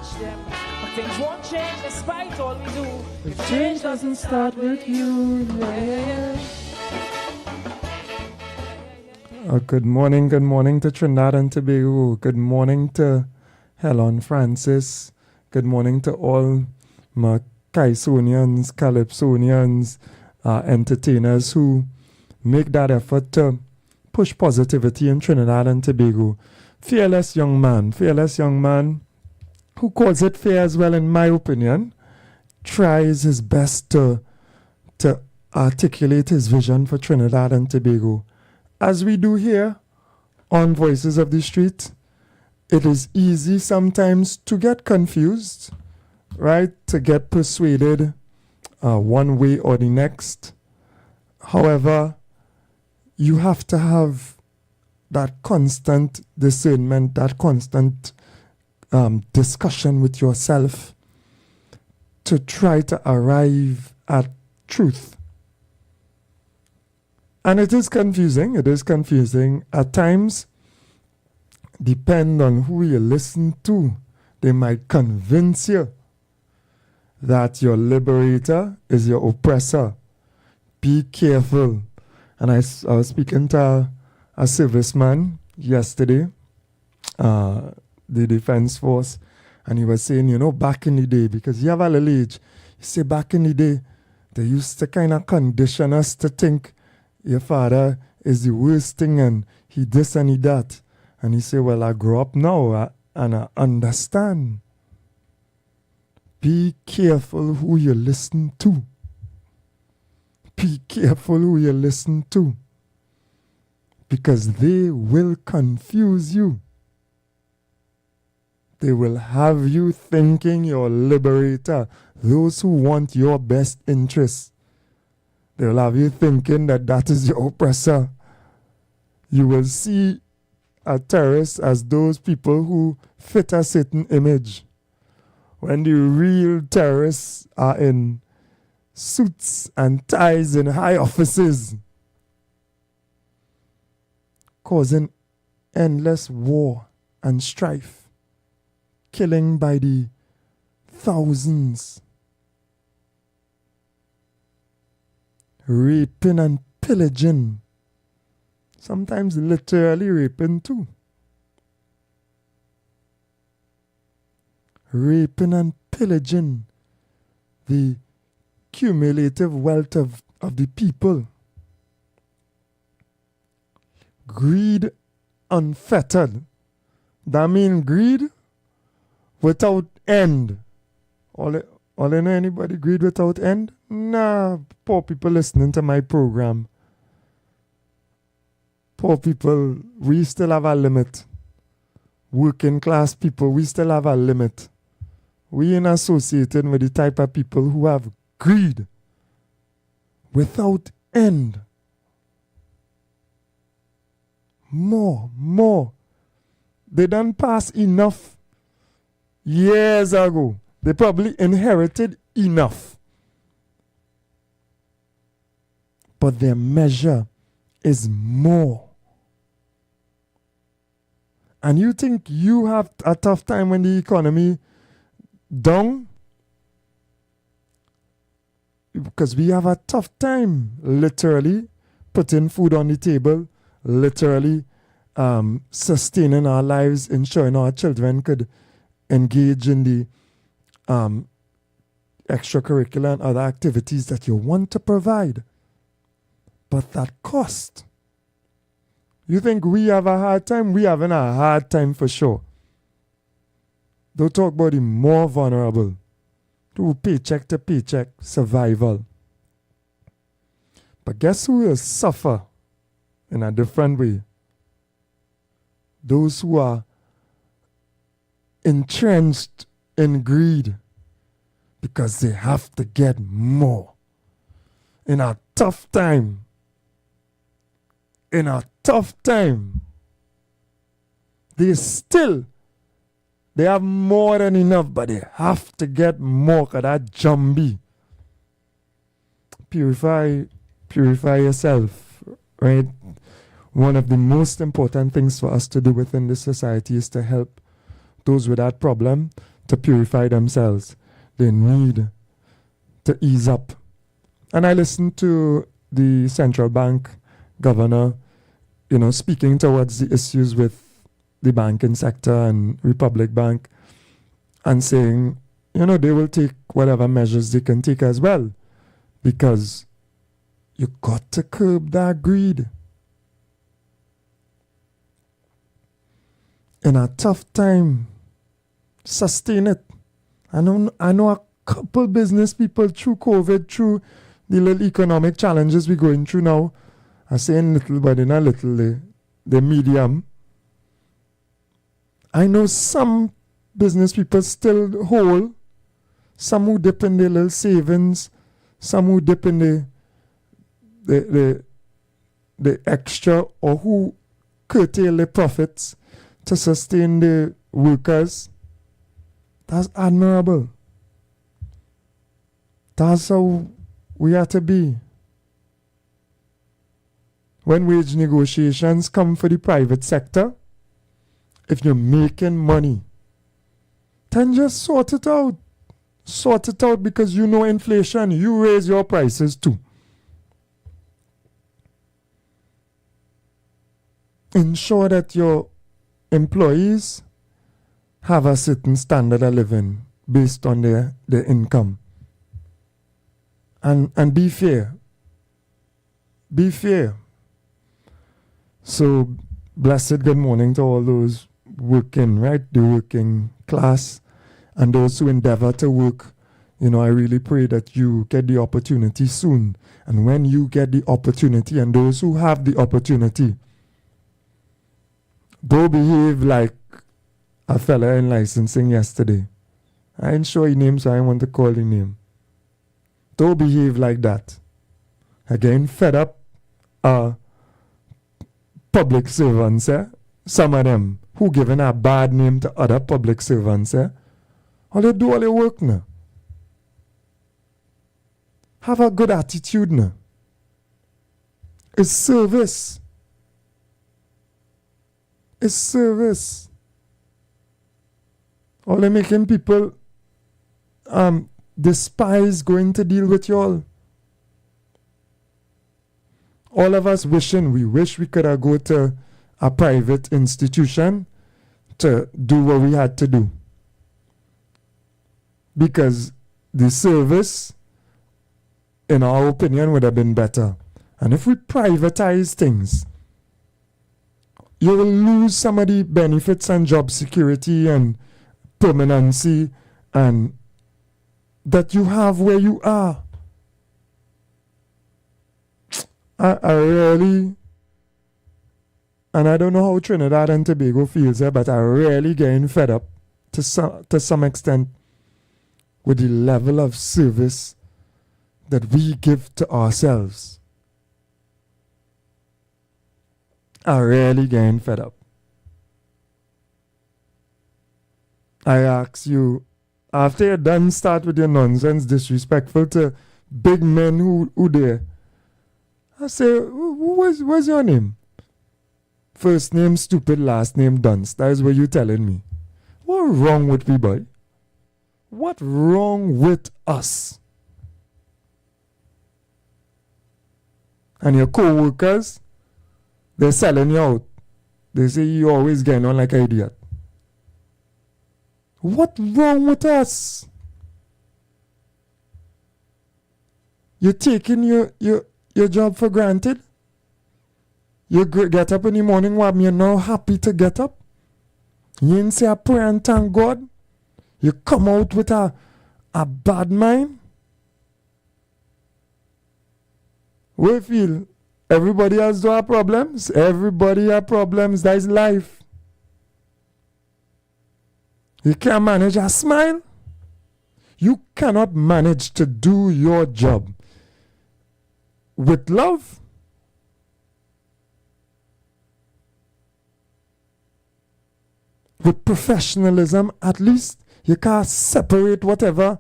match them. But things won't change despite all we do. If change doesn't start with you, yeah. Good morning to Trinidad and Tobago. Good morning to Helen Francis. Good morning to all my Kaisonians, Calypsonians, entertainers who make that effort to push positivity in Trinidad and Tobago. Fearless young man who calls it fair as well, in my opinion, tries his best to articulate his vision for Trinidad and Tobago. As we do here on Voices of the Street, it is easy sometimes to get confused, right? To get persuaded one way or the next. However, you have to have that constant discernment, that constant discussion with yourself to try to arrive at truth. And it is confusing. At times, depend on who you listen to. They might convince you that your liberator is your oppressor. Be careful. And I was speaking to a serviceman yesterday, the Defense Force, and he was saying, back in the day, because you have a little age, he said back in the day, they used to kind of condition us to think your father is the worst thing and he this and he that. And he said, well, I grew up now and I understand. Be careful who you listen to. Be careful who you listen to. Because they will confuse you. They will have you thinking you're liberator. Those who want your best interests. They will have you thinking that is your oppressor. You will see a terrorist as those people who fit a certain image. When the real terrorists are in suits and ties in high offices, causing endless war and strife, killing by the thousands, raping and pillaging, sometimes literally raping too. Raping and pillaging the cumulative wealth of the people. Greed unfettered. That means greed without end. All I know, anybody greed without end? Nah, poor people listening to my program. Poor people, we still have a limit. Working class people, we still have a limit. We ain't associated with the type of people who have greed without end. More. They done pass enough years ago. They probably inherited enough. But their measure is more. And you think you have a tough time when the economy down? Because we have a tough time, literally, putting food on the table, literally sustaining our lives, ensuring our children could engage in the extracurricular and other activities that you want to provide. But that cost. You think we have a hard time? We having a hard time for sure. Don't talk about the more vulnerable. To paycheck to paycheck survival. But guess who will suffer in a different way? Those who are entrenched in greed because they have to get more. In a tough time, they have more than enough, but they have to get more because that jumbie. Purify yourself, right? One of the most important things for us to do within this society is to help those with that problem, to purify themselves. They need to ease up. And I listened to the central bank governor, speaking towards the issues with the banking sector and Republic Bank, and saying, they will take whatever measures they can take as well, because you got to curb that greed. In a tough time, sustain it. I know a couple business people through COVID, through the little economic challenges we're going through now, are saying little, but in a little, the medium. I know some business people still whole, some who dip in their little savings, some who dip in the extra, or who curtail their profits to sustain the workers. That's admirable. That's how we have to be. When wage negotiations come for the private sector, if you're making money, then just sort it out. Sort it out, because inflation, you raise your prices too. Ensure that your employees have a certain standard of living based on their income. And be fair. Be fair. So, blessed good morning to all those working, right? The working class and those who endeavor to work. I really pray that you get the opportunity soon. And when you get the opportunity, and those who have the opportunity, don't behave like a fella in licensing yesterday. I ain't sure his name, so I want to call his name. Don't behave like that. Again, fed up public servants, some of them who giving a bad name to other public servants, all they do all their work now. Have a good attitude now. It's service. It's service. All they making people despise going to deal with y'all. All of us we wish we could have go to a private institution to do what we had to do. Because the service, in our opinion, would have been better. And if we privatize things, you will lose some of the benefits and job security and permanency and that you have where you are. I really, and I don't know how Trinidad and Tobago feels there, but I really getting fed up to some extent with the level of service that we give to ourselves. I really getting fed up. I ask you, after you're done, start with your nonsense, disrespectful to big men who there. I say, what's your name? First name stupid, last name dunce. That is what you telling me. What wrong with me, boy? What wrong with us? And your co-workers, they're selling you out. They say you always getting on like an idiot. What wrong with us? You're taking your job for granted? You get up in the morning, what, you're not happy to get up? You didn't say a prayer and thank God? You come out with a bad mind? We feel everybody else do have problems. Everybody have problems. That is life. You can't manage a smile. You cannot manage to do your job with love. With professionalism, at least you can't separate whatever.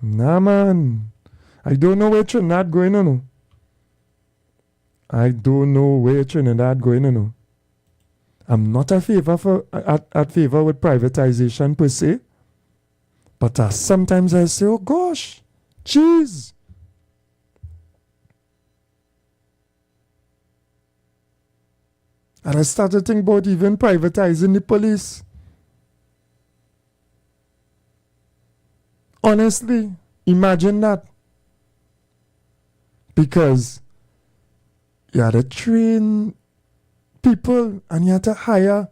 Nah, man. I don't know where Trinidad going on. I don't know where Trinidad going on. I'm not at favor with privatization per se, but sometimes I say, oh gosh, jeez. And I started to think about even privatizing the police. Honestly, imagine that. Because you had to train people and you had to hire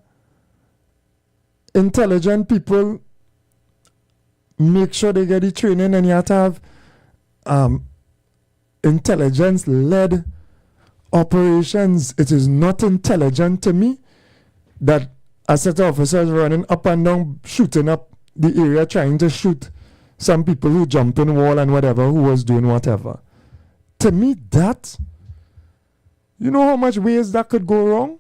intelligent people, make sure they get the training, and you have to have intelligence-led operations. It is not intelligent to me that a set of officers running up and down, shooting up the area, trying to shoot some people who jumped in wall and whatever, who was doing whatever. To me, that, you know how much ways that could go wrong?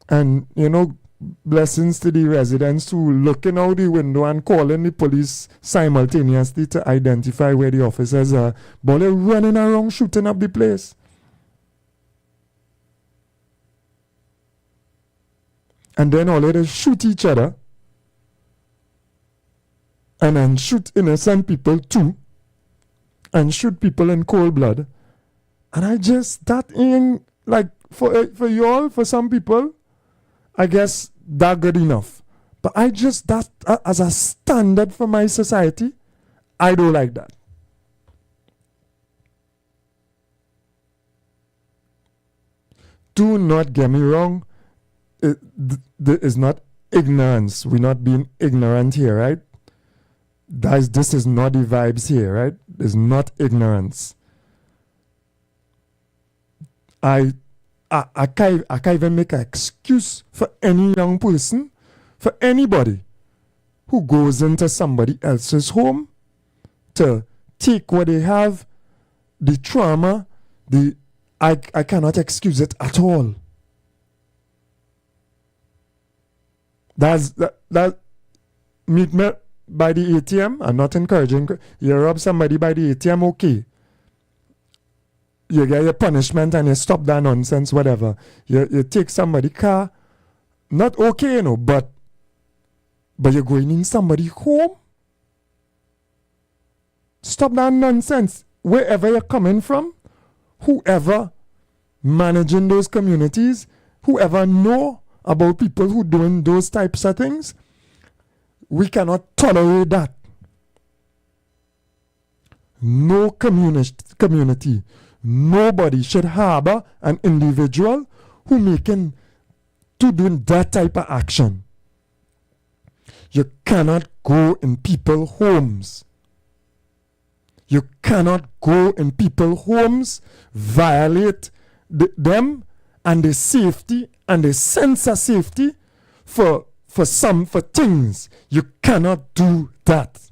And, you know, blessings to the residents who looking out the window and calling the police simultaneously to identify where the officers are, but they're running around shooting up the place. And then all they shoot each other and then shoot innocent people too, and shoot people in cold blood. And I just, that ain't, like, for y'all, for some people, I guess that good enough. But I just, that as a standard for my society, I don't like that. Do not get me wrong. There is not ignorance. We're not being ignorant here, right? This is not the vibes here, right? There's not ignorance. I can't even make an excuse for any young person, for anybody who goes into somebody else's home to take what they have, the trauma, I cannot excuse it at all. That meet me by the ATM. I'm not encouraging. You rob somebody by the ATM, okay. You get your punishment and you stop that nonsense, whatever. You take somebody's car, not okay, you know, but you're going in somebody's home. Stop that nonsense. Wherever you're coming from, whoever managing those communities, whoever know about people who doing those types of things, we cannot tolerate that. No community, nobody should harbor an individual who making to doing that type of action. You cannot go in people's homes. You cannot go in people's homes, violate them and the safety and the sense of safety for things. You cannot do that.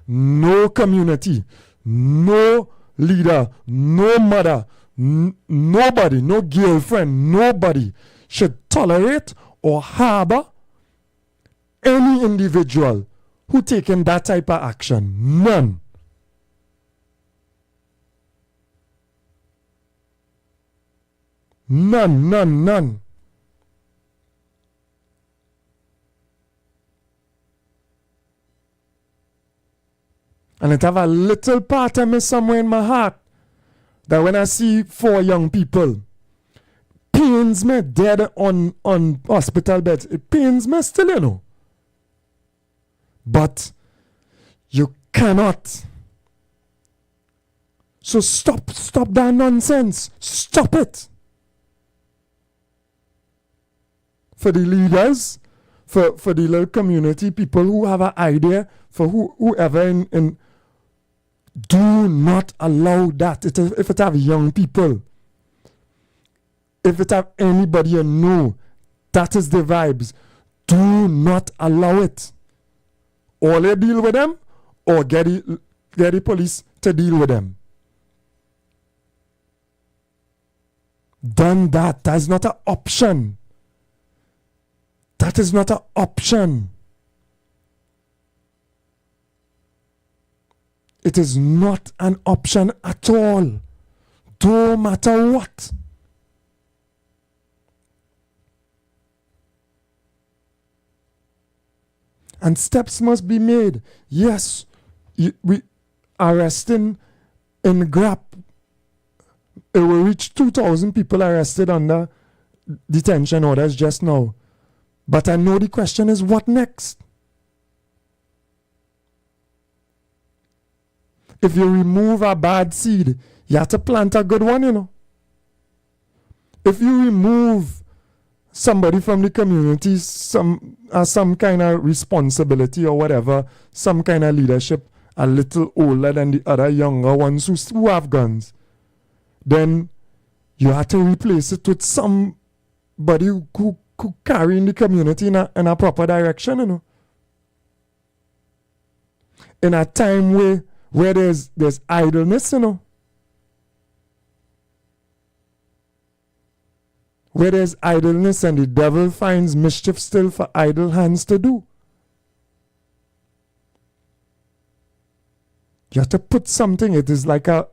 No community, no leader, no mother, nobody, no girlfriend, nobody should tolerate or harbor any individual who taking that type of action. None. None. And it have a little part of me somewhere in my heart that when I see 4 young people, pains me dead on hospital beds. It pains me still, you know. But you cannot. So stop that nonsense. Stop it. For the leaders, for the little community, people who have an idea, for whoever in do not allow that. If it have young people, if it have anybody you know, that is the vibes. Do not allow it. Or they deal with them, or get the police to deal with them. Done that. That's not an option. That is not an option. It is not an option at all. no matter what. And steps must be made. Yes, we arresting in GRAP. It will reach 2,000 people arrested under detention orders just now. But I know the question is, what next? If you remove a bad seed, you have to plant a good one, you know. If you remove somebody from the community, some kind of responsibility or whatever, some kind of leadership, a little older than the other younger ones who have guns, then you have to replace it with somebody who carry in the community in a proper direction, you know. In a time where there's idleness, you know. Where there's idleness and the devil finds mischief still for idle hands to do. You have to put something, it is like a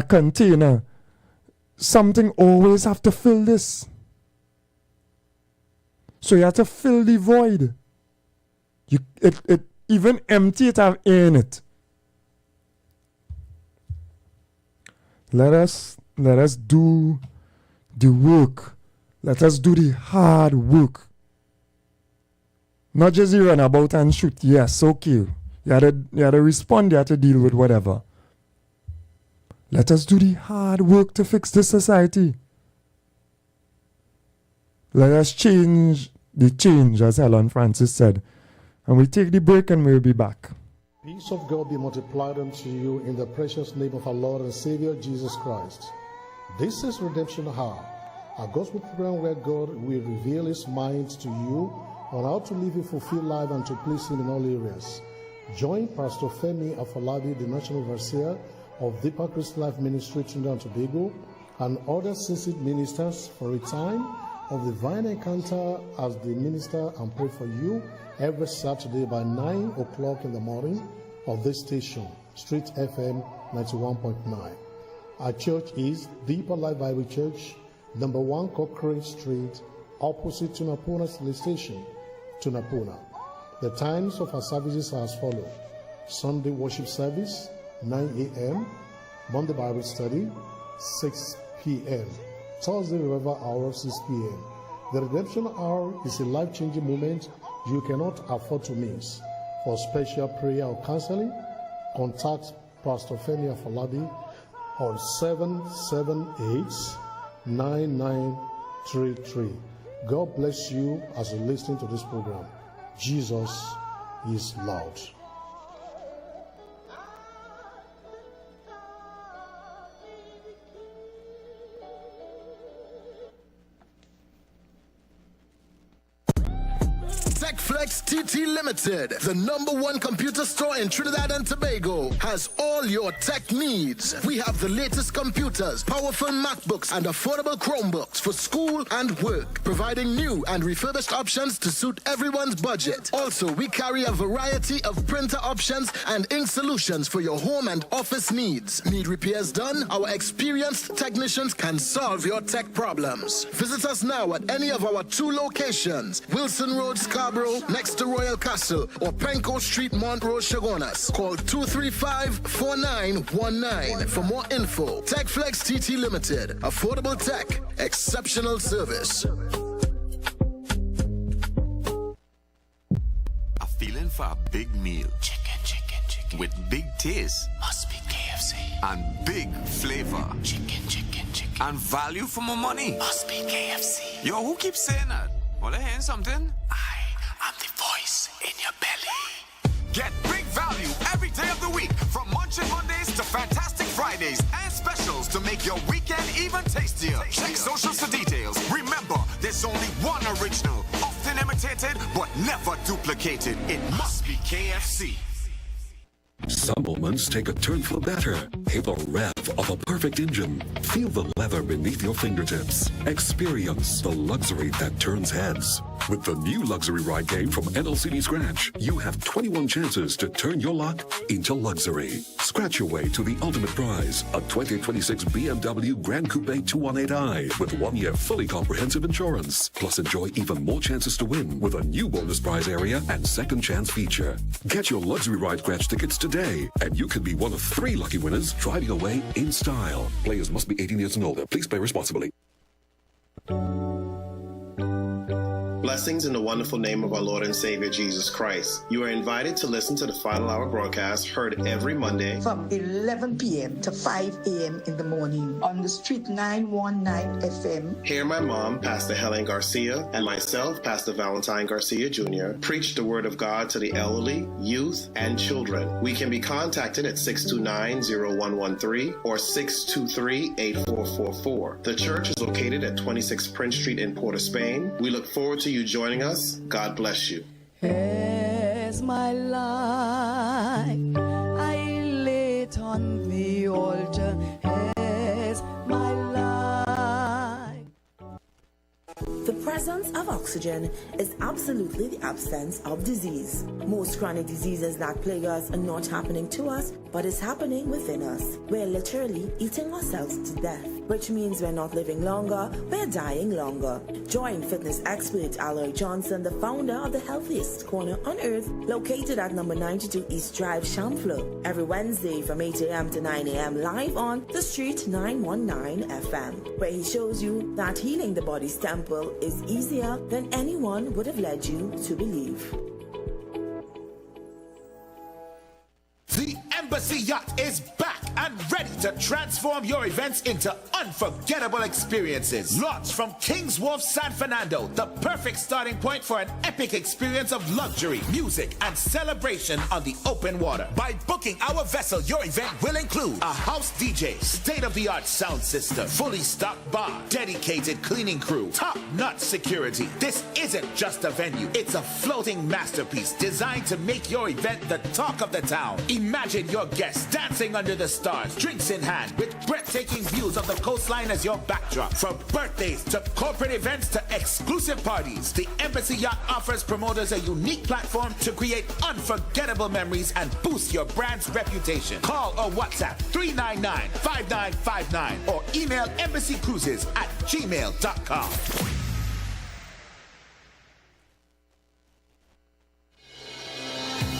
container. Something always have to fill this. So you have to fill the void. It even empty, it have air in it. Let us do the work. Let us do the hard work. Not just you run about and shoot. Yes, okay. You had to respond, you had to deal with whatever. Let us do the hard work to fix this society. Let us change the change, as Helen Francis said. And we take the break and we'll be back. Peace of God be multiplied unto you in the precious name of our Lord and Savior Jesus Christ. This is Redemption Hour, a gospel program where God will reveal His mind to you on how to live a fulfilled life and to please Him in all areas. Join Pastor Femi Afolabi, the National Overseer of Deeper Christian Life Ministry, Trinidad and Tobago, and other seasoned ministers for a time of divine encounter as they minister and pray for you every Saturday by 9 o'clock in the morning of this station, Street FM 91.9. Our church is Deeper Life Bible Church, number 1 Cochrane Street, opposite Tunapuna Police Station, Tunapuna. The times of our services are as follows: Sunday worship service, 9 a.m., Monday Bible study, 6 p.m., Thursday revival hour, 6 p.m. The redemption hour is a life-changing moment you cannot afford to miss. For special prayer or counseling, contact Pastor Femi Afolabi on 778-9933. God bless you as you listen to this program. Jesus is Lord. TechFlex TT Limited, the #1 computer store in Trinidad and Tobago, has all your tech needs. We have the latest computers, powerful MacBooks, and affordable Chromebooks for school and work, providing new and refurbished options to suit everyone's budget. Also, we carry a variety of printer options and ink solutions for your home and office needs. Need repairs done? Our experienced technicians can solve your tech problems. Visit us now at any of our 2 locations, Wilson Road, Scarborough, next to Royal Castle, or Penco Street, Montrose, Chagonas. Call 235-4919 for more info. TechFlex TT Limited. Affordable tech. Exceptional service. A feeling for a big meal. Chicken. With big taste. Must be KFC. And big flavor. Chicken. And value for my money. Must be KFC. Yo, who keeps saying that? Well, I hearing something? I'm the voice in your belly. Get big value every day of the week, from Munchin Mondays to Fantastic Fridays and specials to make your weekend even tastier. Check socials for details. Remember, there's only one original, often imitated but never duplicated. It must be KFC. Some moments take a turn for better. Hear the rev of a perfect engine. Feel the leather beneath your fingertips. Experience the luxury that turns heads. With the new luxury ride game from NLCD Scratch, you have 21 chances to turn your luck into luxury. Scratch your way to the ultimate prize, a 2026 BMW Grand Coupe 218i with 1 year fully comprehensive insurance. Plus enjoy even more chances to win with a new bonus prize area and second chance feature. Get your luxury ride Scratch tickets today, and you could be one of 3 lucky winners driving away in style. Players must be 18 years and older. Please play responsibly. Blessings in the wonderful name of our Lord and Savior Jesus Christ. You are invited to listen to the Final Hour broadcast heard every Monday from 11 p.m. to 5 a.m. in the morning on the Street 919 FM. Hear my mom, Pastor Helen Garcia, and myself, Pastor Valentine Garcia Jr., preach the Word of God to the elderly, youth, and children. We can be contacted at 629-0113 or 623-8444. The church is located at 26 Prince Street in Port of Spain. We look forward to you joining us. God bless you. As my life I lay it on the altar, as my life. The presence of oxygen is absolutely the absence of disease. Most chronic diseases that plague us are not happening to us, but is happening within us. We're literally eating ourselves to death, which means we're not living longer, we're dying longer. Join fitness expert Aloy Johnson, the founder of the healthiest corner on earth, located at number 92 East Drive, Chamfleur, every Wednesday from 8 a.m. to 9 a.m. live on the Street 919 FM, where he shows you that healing the body's temple is easier than anyone would have led you to believe. The Embassy Yacht is back and ready to transform your events into unforgettable experiences. Launched from Kings Wharf, San Fernando, the perfect starting point for an epic experience of luxury, music, and celebration on the open water. By booking our vessel, your event will include a house DJ, state-of-the-art sound system, fully stocked bar, dedicated cleaning crew, top-notch security. This isn't just a venue, it's a floating masterpiece designed to make your event the talk of the town. Imagine your guests dancing under the stars, drinks in hand, with breathtaking views of the coastline as your backdrop. From birthdays to corporate events to exclusive parties, the Embassy Yacht offers promoters a unique platform to create unforgettable memories and boost your brand's reputation. Call or WhatsApp 399-5959 or email embassycruises@gmail.com.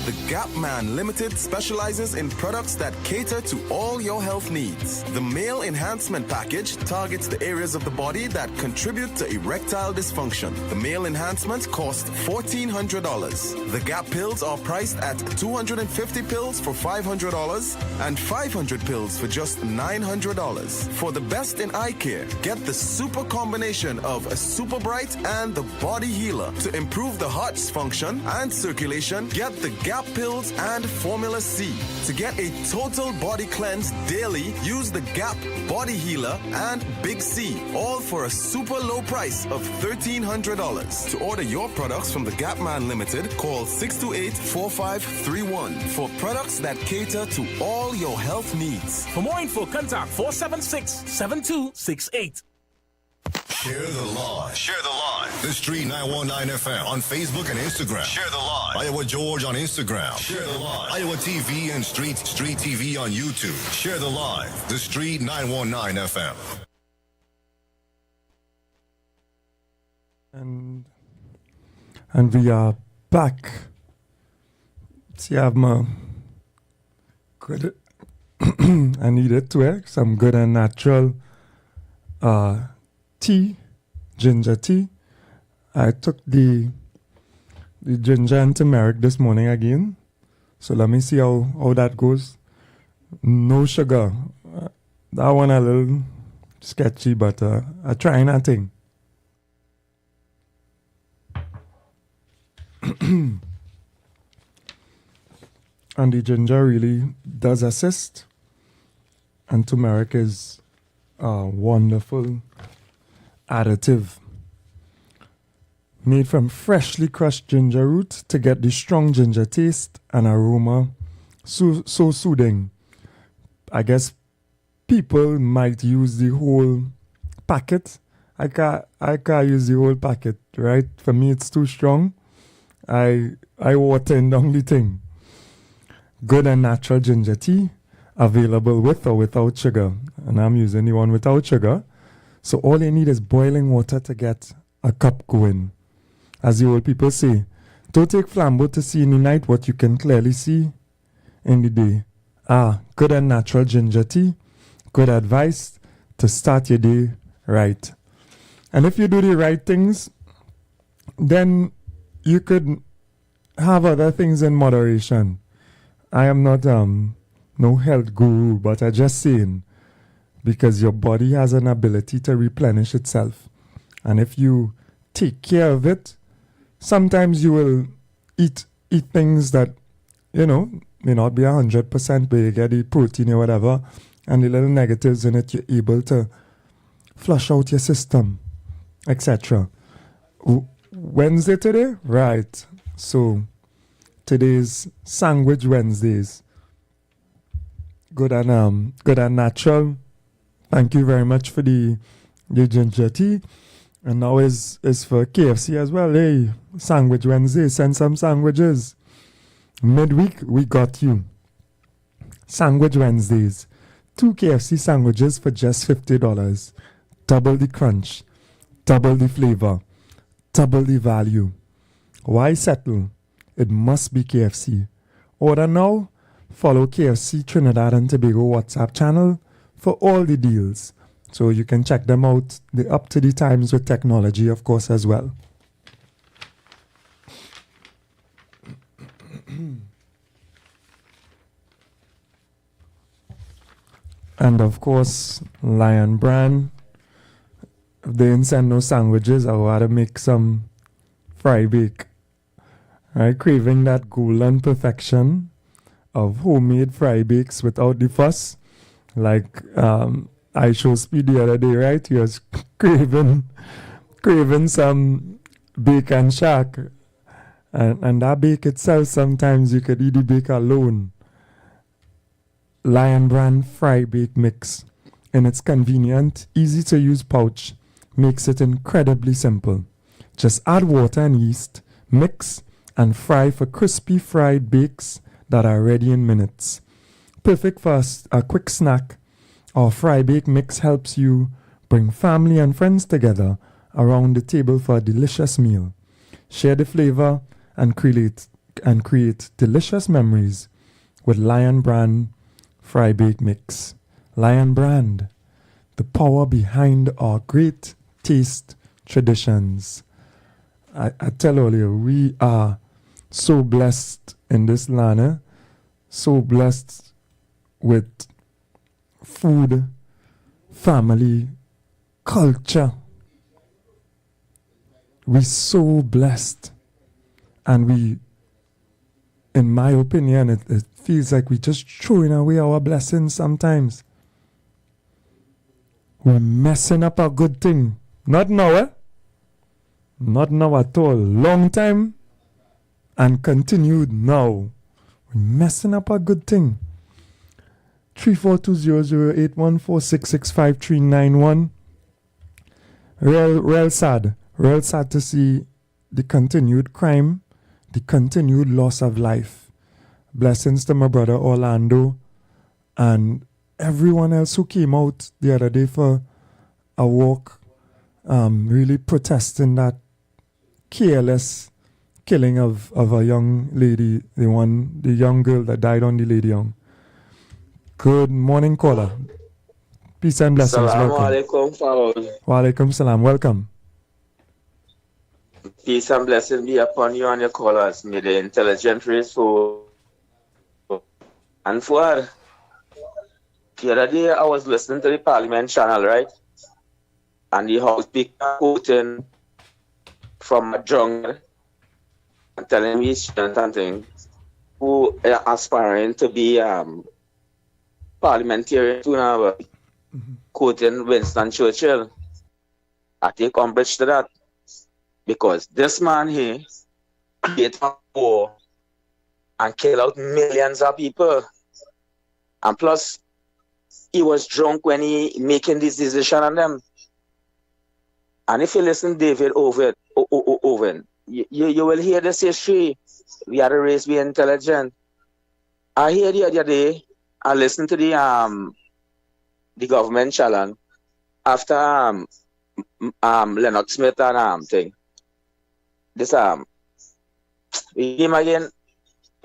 The Gap Man Limited specializes in products that cater to all your health needs. The Male Enhancement Package targets the areas of the body that contribute to erectile dysfunction. The Male Enhancement costs $1,400. The Gap pills are priced at 250 pills for $500 and 500 pills for just $900. For the best in eye care, get the super combination of a Super Bright and the Body Healer. To improve the heart's function and circulation, get the Gap pills and Formula C. To get a total body cleanse daily, use the Gap Body Healer and Big C, all for a super low price of $1,300. To order your products from the Gap Man Limited, call 628-4531 for products that cater to all your health needs. For more info, contact 476-7268. Share the live. Share the live. The Street 919 FM on Facebook and Instagram. Share the live. Iowa George on Instagram. Share the live. Iowa TV and Street TV on YouTube. Share the live. The Street 919 FM. And we are back. See, I have my good. I needed to some good and natural tea, ginger tea. I took the ginger and turmeric this morning again. So let me see how that goes. No sugar. That one a little sketchy, but I try nothing. And the ginger really does assist. And turmeric is a wonderful additive. Made from freshly crushed ginger root to get the strong ginger taste and aroma so soothing. I guess people might use the whole packet. I can't use the whole packet, right? For me, it's too strong. I water in down the thing. Good and natural ginger tea, available with or without sugar. And I'm using the one without sugar. So all you need is boiling water to get a cup going. As the old people say, don't take flambeau to see in the night what you can clearly see in the day. Good and natural ginger tea. Good advice to start your day right. And if you do the right things, then you could have other things in moderation. I am not no health guru, but I'm just saying, because your body has an ability to replenish itself. And if you take care of it, sometimes you will eat things that, may not be 100%, but you get the protein or whatever, and the little negatives in it, you're able to flush out your system, etc. Wednesday today? Right. So, today's Sandwich Wednesdays. Good and natural. Thank you very much for the ginger tea. And now is for KFC as well. Hey, Sandwich Wednesday, send some sandwiches. Midweek, we got you. Sandwich Wednesdays. 2 KFC sandwiches for just $50. Double the crunch. Double the flavor. Double the value. Why settle? It must be KFC. Order now. Follow KFC Trinidad and Tobago WhatsApp channel for all the deals. So you can check them out. They're up to the times with technology, of course, as well. And of course, Lion Brand. If they didn't send no sandwiches, I would to make some fry bake. Right? Craving that golden perfection of homemade fry bakes without the fuss. Like I showed Speed the other day, right? He was craving some bacon shack. And that bake itself, sometimes you could eat the bake alone. Lion Brand Fry Bake Mix. In its convenient, easy to use pouch, makes it incredibly simple. Just add water and yeast, mix, and fry for crispy fried bakes that are ready in minutes. Perfect for a quick snack. Our fry bake mix helps you bring family and friends together around the table for a delicious meal. Share the flavor and create delicious memories with Lion Brand Fry Bake Mix. Lion Brand, the power behind our great taste traditions. I tell you, we are so blessed in this land, so blessed with food, family, culture. We're so blessed. And we, in my opinion, it feels like we're just throwing away our blessings sometimes. We're messing up a good thing. Not now, Not now at all. Long time and continued now. We're messing up a good thing. 3420081466539. Real sad. Real sad to see the continued crime, the continued loss of life. Blessings to my brother Orlando and everyone else who came out the other day for a walk, really protesting that careless killing of a young lady, the young girl that died on the Lady Young. Good morning, caller. Peace and blessings. Assalamu alaikum, Wa alaikum salam. Welcome. Peace and blessings be upon you and your callers. May the intelligent race for and for the other day I was listening to the Parliament channel, right? And the House Speaker quoting from a jungle and telling me something who are aspiring to be parliamentarian to now, quoting Winston Churchill. I take umbrage to that because this man here created a war and killed out millions of people. And plus, he was drunk when he making this decision on them. And if you listen, David Owen, you will hear this history. We are a race, be intelligent. I hear the other day, I listened to the government challenge after Leonard Smith and thing. This him again,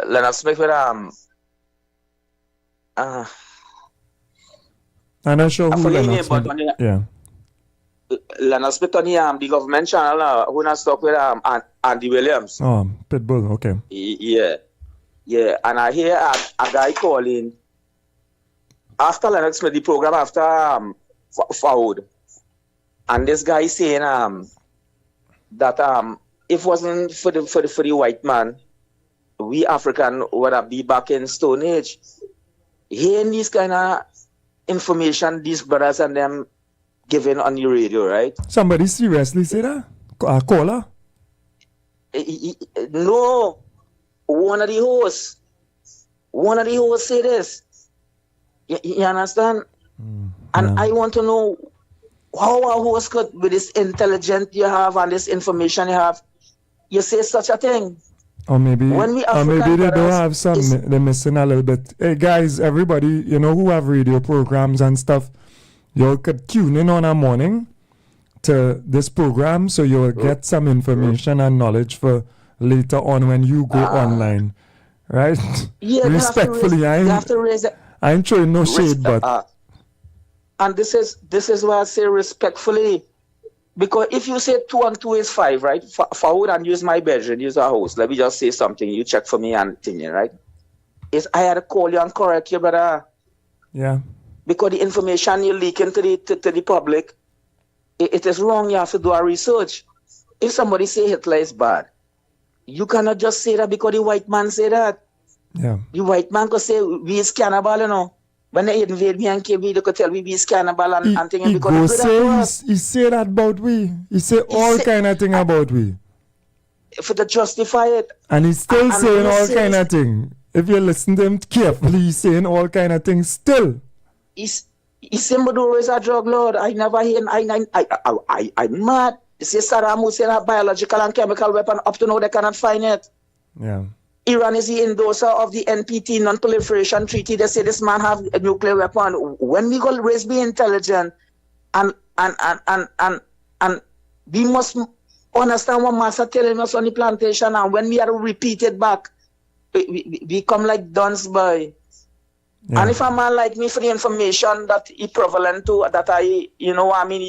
Leonard Smith with I'm not sure who Leonard Smith. Yeah. Leonard Smith on the government channel who not stop with Andy Williams. Oh, Pitbull, okay. Yeah, and I hear a guy calling after Leonard Smith, the program after Forward. And this guy saying that if it wasn't for the white man, we African would have be back in Stone Age. Hearing these kind of information, these brothers and them giving on the radio, right? Somebody seriously say that? A caller? No. One of the hosts say this. You understand? And I want to know how a host could, with this intelligence you have and this information you have, you say such a thing. Or maybe they don't have some, they're missing a little bit. Hey guys, everybody, you know, who have radio programs and stuff, you could tune in on a morning to this program so you'll get some information and knowledge for later on when you go online. Right? Yeah, respectfully, I ain't showing no shade, but and this is why I say respectfully, because if you say 2 and 2 is 5, right? Forward and use my bedroom, use our house. Let me just say something. You check for me and thinking, right? I had to call you and correct you, brother. Yeah. Because the information you're leaking to the public, it is wrong. You have to do a research. If somebody say Hitler is bad, you cannot just say that because the white man say that. Yeah. The white man could say we is cannibal, you know. When they invade me and kill me, they could tell we is cannibal and things. He say that about we. He say all kind of thing about we. For to justify it. And he's still saying all kind of thing. If you listen to him carefully, he's saying all kind of things still. He say Maduro is a drug lord. I never hear him. I'm mad. They say Saddam Hussein a biological and chemical weapon. Up to now they cannot find it. Yeah. Iran is the endorser of the NPT, Non-Proliferation Treaty. They say this man have a nuclear weapon. When we go raise be intelligent and we must understand what Master telling us on the plantation, and when we are to repeat it back, we come like duns by. Yeah. And if a man like me for the information that he prevalent to, that he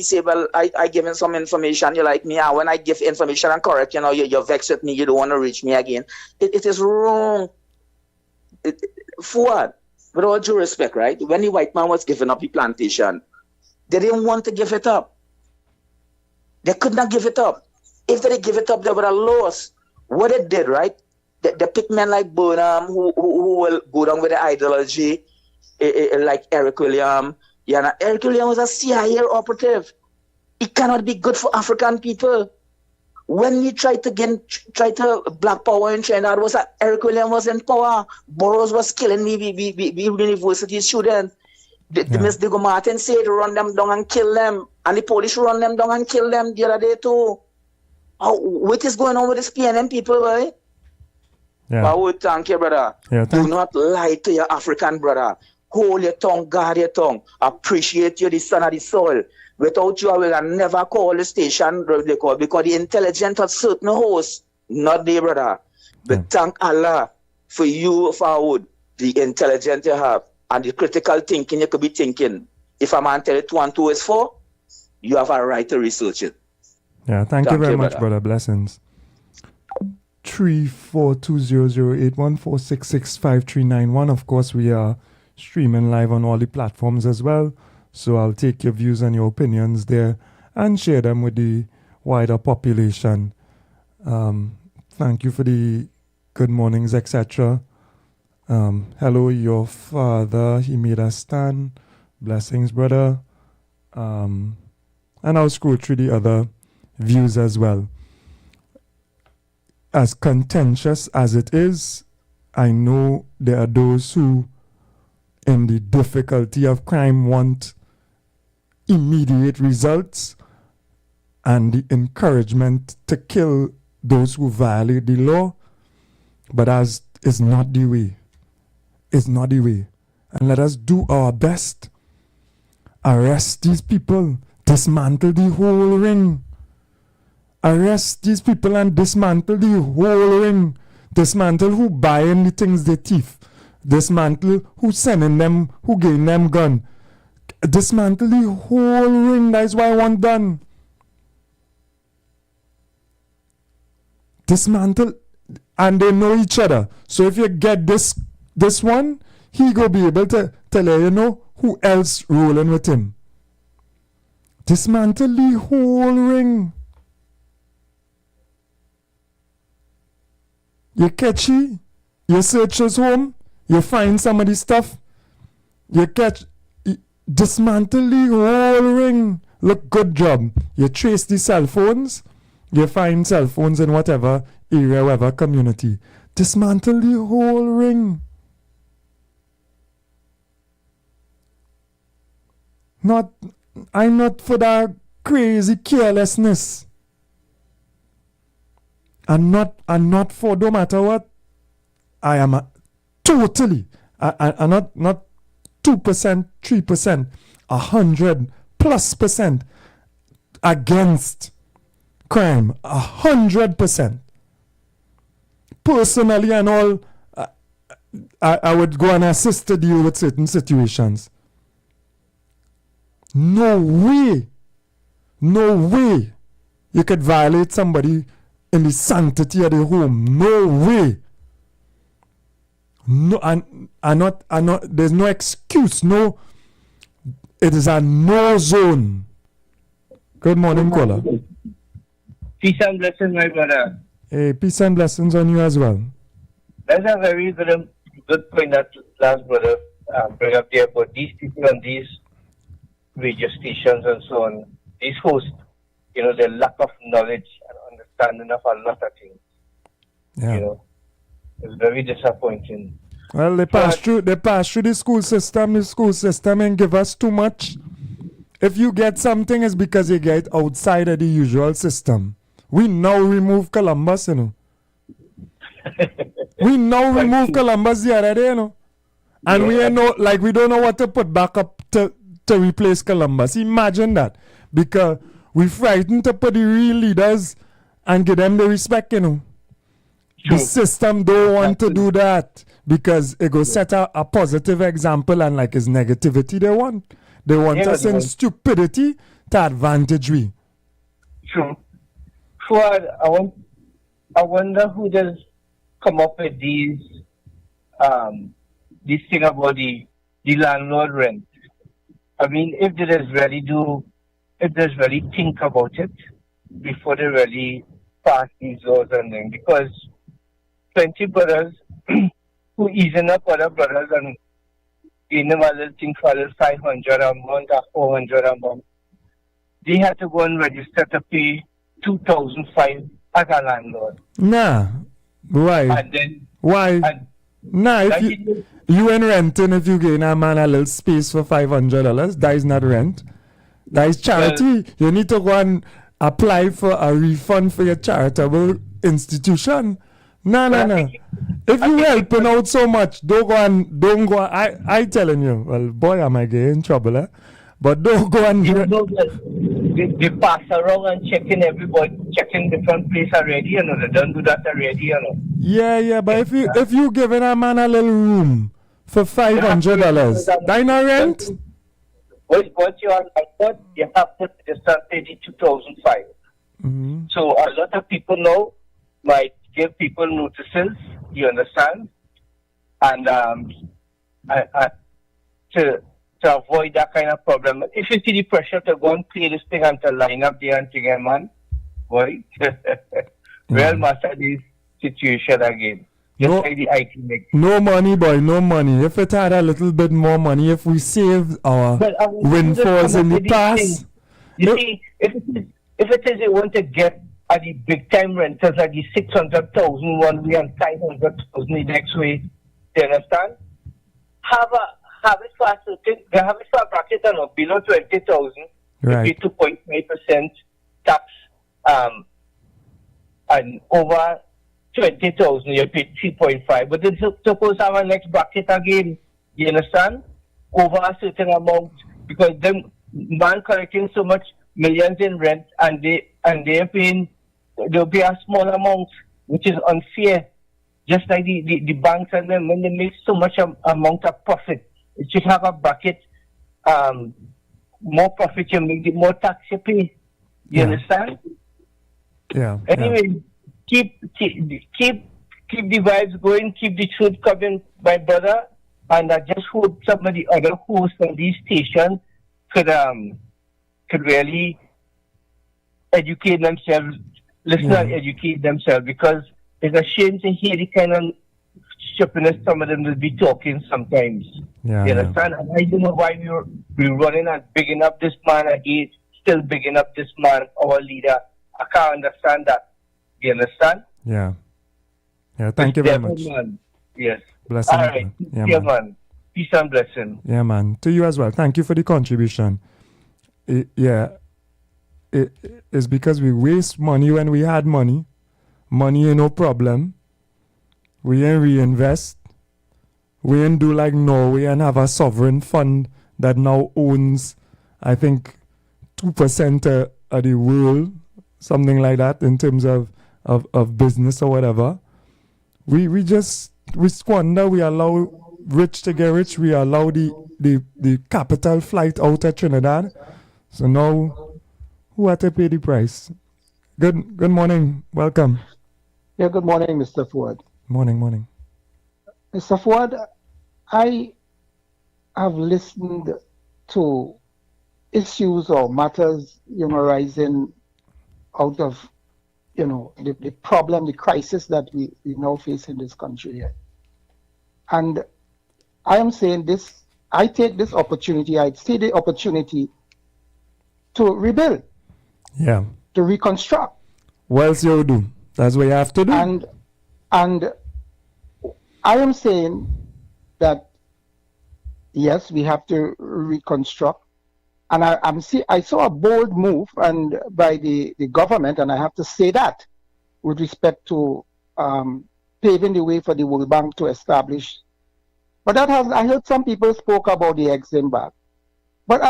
say, well, I give him some information, you like me, and when I give information and correct, you're vexed with me, you don't want to reach me again. It is wrong. For what? With all due respect, right? When the white man was giving up the plantation, they didn't want to give it up. They could not give it up. If they give it up, they would have lost. What it did, right? They pick men like Burnham who will go down with the ideology, like Eric William. Yeah, Eric William was a CIA operative. It cannot be good for African people. When we try to black power in Trinidad, Eric William was in power. Burroughs was killing the university students. Miss Diego Martin said run them down and kill them. And the police run them down and kill them the other day too. What is going on with this PNM people, right? Yeah. I would thank you, brother. Yeah, do not lie to your African brother. Hold your tongue, guard your tongue. Appreciate you, the son of the soil. Without you, I will never call the station they call, because the intelligent of certain hosts, not the brother. But thank Allah for you, Forward, the intelligent you have, and the critical thinking you could be thinking. If a man tell you 2 and 2 is 4, you have a right to research it. Yeah, thank you very much, brother. Blessings. 3420081466539. Of course, we are streaming live on all the platforms as well. So I'll take your views and your opinions there and share them with the wider population. Thank you for the good mornings, etc. Hello, your father. He made a stand. Blessings, brother. And I'll scroll through the other views as well. As contentious as it is, I know there are those who in the difficulty of crime want immediate results and the encouragement to kill those who violate the law, but as is not the way. It's not the way. And let us do our best. Arrest these people. Dismantle the whole ring. Arrest these people and dismantle the whole ring. Dismantle who buying the things they thief. Dismantle who sending them, who giving them gun. Dismantle the whole ring. That's why I want done. Dismantle, and they know each other. So if you get this one, he go be able to tell you know who else rolling with him. Dismantle the whole ring. You catch it, you search his home, you find some of the stuff, you catch, dismantle the whole ring. Look, good job. You trace the cell phones, you find cell phones in whatever area, whatever community. Dismantle the whole ring. I'm not for that crazy carelessness. I'm not for no matter what. I am totally, I'm not 2%, 3%, 100+% against crime. 100%. Personally and all, I would go and assist to deal with certain situations. No way you could violate somebody in the sanctity of the home. No way. No, I'm not, there's no excuse. No, it is a no zone. Good morning, caller. Peace and blessings, my brother. Hey, peace and blessings on you as well. That's a very good point that last brother bring up there about these people and these radio stations and so on. These hosts, the lack of knowledge and understanding of a lot of things. Yeah. It's very disappointing. Well, they pass through the school system. The school system and give us too much. If you get something, it's because you get outside of the usual system. We now remove Columbus, We now remove Columbus the other day, And we don't know what to put back up to replace Columbus. Imagine that. Because we frightened to put the real leaders and give them the respect, The system don't want to do that because it go set a positive example and like it's negativity they want. They want us in stupidity to advantage we. True. Fuad, I wonder who does come up with this thing about the landlord rent. I mean, if they just really think about it before they really pass these laws and things, because plenty brothers who easing up other brothers and giving them a little thing for a little 500 a month or 400 a month, they have to go and register to pay 2,500 as a landlord. Nah. Why? And then, why? Nah, if you ain't renting if you gain a man a little space for $500, that is not rent. That is charity. Well, you need to go and apply for a refund for your charitable institution. No. If you helping out so much, don't go. I telling you, well, boy, am I getting in trouble, eh? But don't go and they pass around and checking different place already, They don't do that already, Yeah, but if you giving a man a little room for $500, that not rent. What you are like, you have to start paying 2,500. Mm-hmm. So a lot of people now might give people notices. You understand? And to avoid that kind of problem. If you see the pressure to go and pay this thing and to line up there and thing, man, boy, real master this situation again. Just like the IT make. No money, boy, no money. If it had a little bit more money, if we saved our windfalls in the past. You see, if it is they want to get at the big time renters like the 600,000 one way and 500,000 the next way, do you understand? Have have it for a certain, they have it for a bracket and below 20,000, Right. you pay 2.5% tax, and over 20,000, you pay 3.5. But then suppose our next bracket again, you understand? Over a certain amount, because them man collecting so much millions in rent, and they'll pay a small amount, which is unfair. Just like the banks and them, when they make so much amount of profit, it should have a bracket. More profit you make, the more tax you pay. You understand? Yeah. Anyway, keep the vibes going, keep the truth coming, my brother. And I just hope some of the other hosts on these stations could really educate themselves, listen and educate themselves, because it's a shame to hear the kind of stupidness some of them will be talking sometimes. Yeah, you understand? And I don't know why we're running and bigging up this man again, still bigging up this man, our leader. I can't understand that. You understand? Yeah. Yeah, thank you very much. Man. Yes. Blessing. All right. Yeah, man. Peace and blessing. Yeah, man. To you as well. Thank you for the contribution. It's because we waste money when we had money. Money ain't no problem. We ain't reinvest. We ain't do like Norway and have a sovereign fund that now owns, I think, 2% of the world, something like that, in terms of business or whatever. We squander. We allow rich to get rich. We allow the capital flight out of Trinidad. So now, who had to pay the price? Good morning. Welcome. Yeah, good morning, Mr. Ford. Morning. Mr. Ford, I have listened to issues or matters, arising out of, the problem, the crisis that we now face in this country here. And I am saying this, I take this opportunity, I see the opportunity to rebuild. Yeah. To reconstruct. What else you do? That's what you have to do. And I am saying that, yes, we have to reconstruct. And I saw a bold move by the government, and I have to say that, with respect to paving the way for the World Bank to establish. But I heard some people spoke about the Exim Bank. But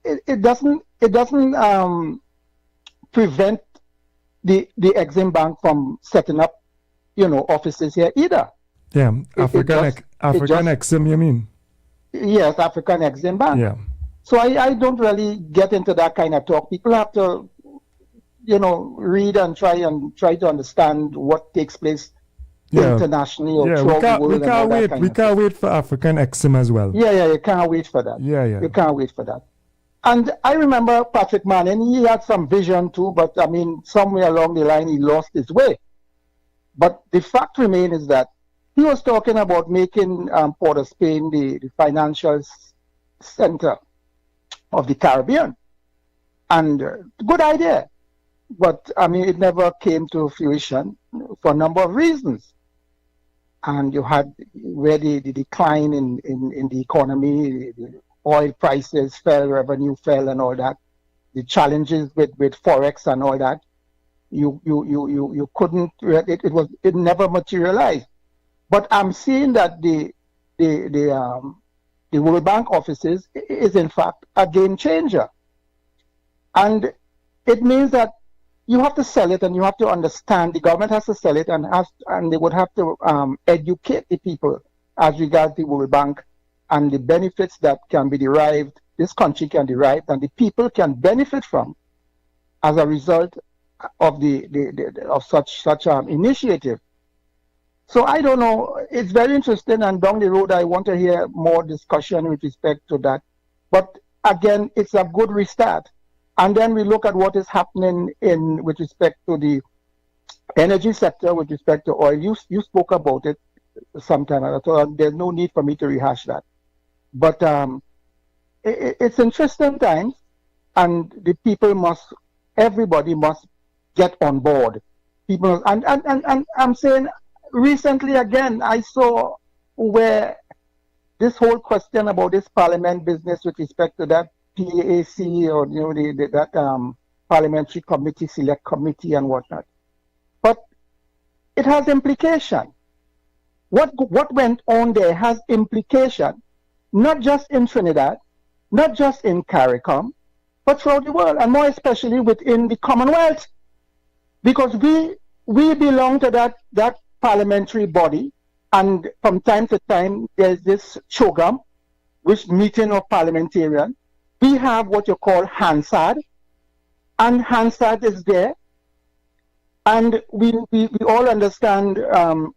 it doesn't prevent the Exim Bank from setting up, offices here either. Yeah, African Exim, you mean? Yes, African Exim Bank. Yeah. So I don't really get into that kind of talk. People have to, read and try to understand what takes place internationally or throughout the world. We can't wait for African Exim as well. Yeah, you can't wait for that. Yeah. You can't wait for that. And I remember Patrick Manning, he had some vision too, but somewhere along the line he lost his way. But the fact remains is that he was talking about making Port of Spain the financial center of the Caribbean. And good idea. But it never came to fruition for a number of reasons. And you had where the decline in the economy, the oil prices fell, revenue fell, and all that. The challenges with forex and all that. You couldn't. It never materialized. But I'm seeing that the World Bank offices is in fact a game changer, and it means that you have to sell it, and you have to understand. The government has to sell it, and they would have to educate the people as regards the World Bank and the benefits that can be derived. This country can derive, and the people can benefit from as a result of of such initiative. So I don't know. It's very interesting, and down the road I want to hear more discussion with respect to that. But again, it's a good restart. And then we look at what is happening with respect to the energy sector, with respect to oil. You spoke about it sometime. I thought there's no need for me to rehash that. But it's interesting times, and the people everybody must get on board. People, and I'm saying, recently again, I saw where this whole question about this parliament business with respect to that PAC or that parliamentary committee, select committee and whatnot. But it has implication. What went on there has implication, not just in Trinidad, not just in CARICOM, but throughout the world, and more especially within the Commonwealth, because we belong to that parliamentary body, and from time to time there's this CHOGM, which meeting of parliamentarians. We have what you call Hansard, and Hansard is there, and we all understand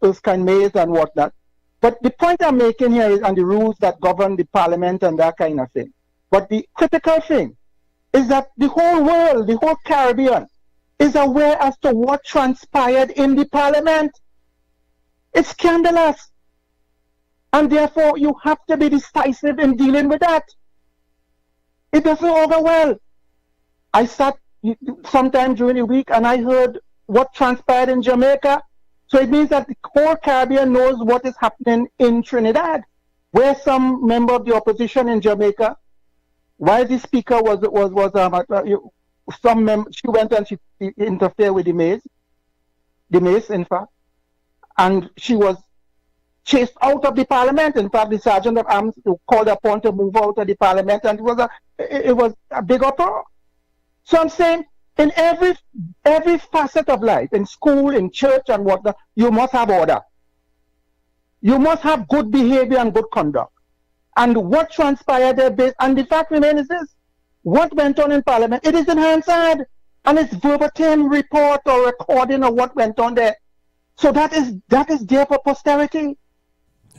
Erskine Mays and whatnot. But the point I'm making here is on the rules that govern the parliament and that kind of thing. But the critical thing is that the whole world, the whole Caribbean, is aware as to what transpired in the parliament. It's scandalous. And therefore, you have to be decisive in dealing with that. It doesn't augur well. I sat sometime during the week and I heard what transpired in Jamaica. So it means that the whole Caribbean knows what is happening in Trinidad, where some member of the opposition in Jamaica, while the speaker she went and she interfered with the mace, in fact, and she was chased out of the parliament. In fact, the sergeant of arms called upon to move out of the parliament, and it was a big uproar. So I'm saying, in every facet of life, in school, in church, and whatnot, you must have order. You must have good behavior and good conduct. And what transpired there, and the fact remains is this: what went on in Parliament, it is in Hansard, and it's verbatim report or recording of what went on there. So that is there for posterity.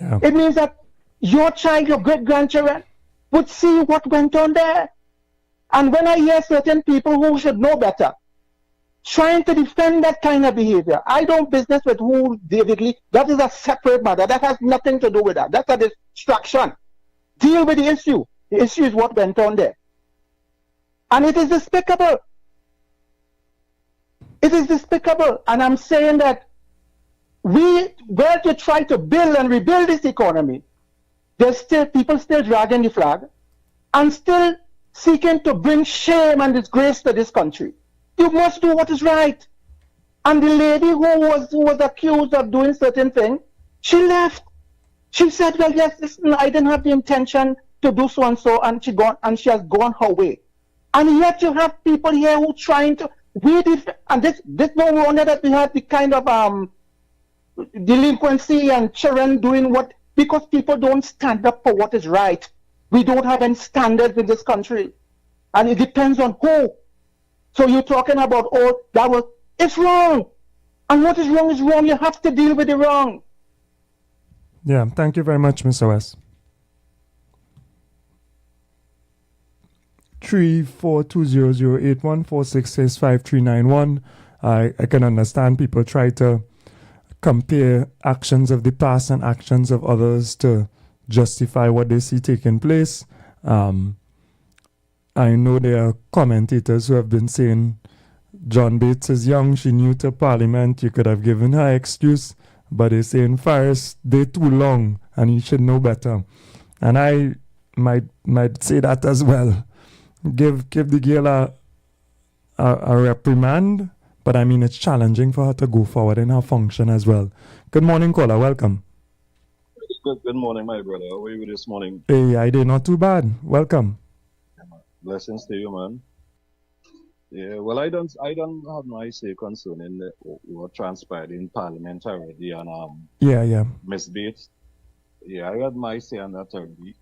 Yeah. It means that your child, your great-grandchildren, would see what went on there. And when I hear certain people who should know better trying to defend that kind of behavior, I don't business with who David Lee. That is a separate matter. That has nothing to do with that. That's a distraction. Deal with the issue. The issue is what went on there. And it is despicable. It is despicable. And I'm saying that where to try to build and rebuild this economy, there's still people still dragging the flag and still seeking to bring shame and disgrace to this country. You must do what is right. And the lady who was accused of doing certain things, she left. She said, well, yes, listen, I didn't have the intention to do so and so, and she has gone her way. And yet you have people here who trying to and this no wonder that we have the kind of delinquency and children doing what, because people don't stand up for what is right. We don't have any standards in this country, and it depends on who. So you're talking about it's wrong, and what is wrong is wrong. You have to deal with the wrong. Yeah, thank you very much, Mr. West. 3420081466539. I can understand people try to compare actions of the past and actions of others to justify what they see taking place. I know there are commentators who have been saying John Bates is young, she new to Parliament, you could have given her excuse, but they're saying Farris, they're too long and he should know better. And I might say that as well. Give the girl a reprimand, but I mean it's challenging for her to go forward in her function as well. Good morning, caller. Welcome. Good morning, my brother. How are you this morning? Hey, I did not too bad. Welcome. Blessings to you, man. Yeah, well, I don't have my say concerning what transpired in Parliament already, and yeah, Miss Bates. Yeah, I had my say on that already.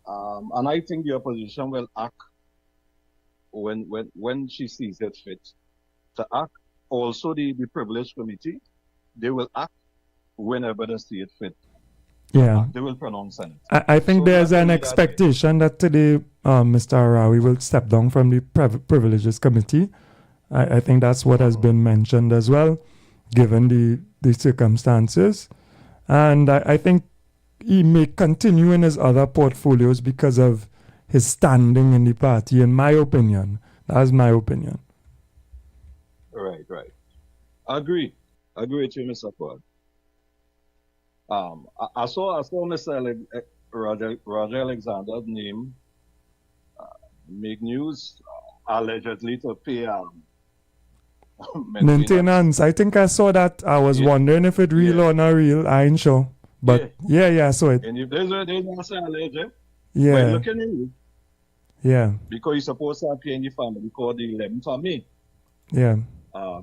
And I think the opposition will act when she sees it fit to act. Also, the privileged committee, they will act whenever they see it fit. Yeah. They will pronounce on it. I think there's an expectation that today Mr. Arawi will step down from the privileges committee. I think that's what has been mentioned as well, given the circumstances. And I think he may continue in his other portfolios because of his standing in the party, in my opinion. That's my opinion. Right. I agree with you, Mr. Ford. I saw Mr. Roger Alexander's name make news allegedly to pay maintenance. I think I saw that. I was wondering if it real or not real. I ain't sure. But yeah, I saw it. And if there's not say alleged, Yeah. but look at you. Yeah. Because you're supposed to pay the family called the 11th for me. Yeah.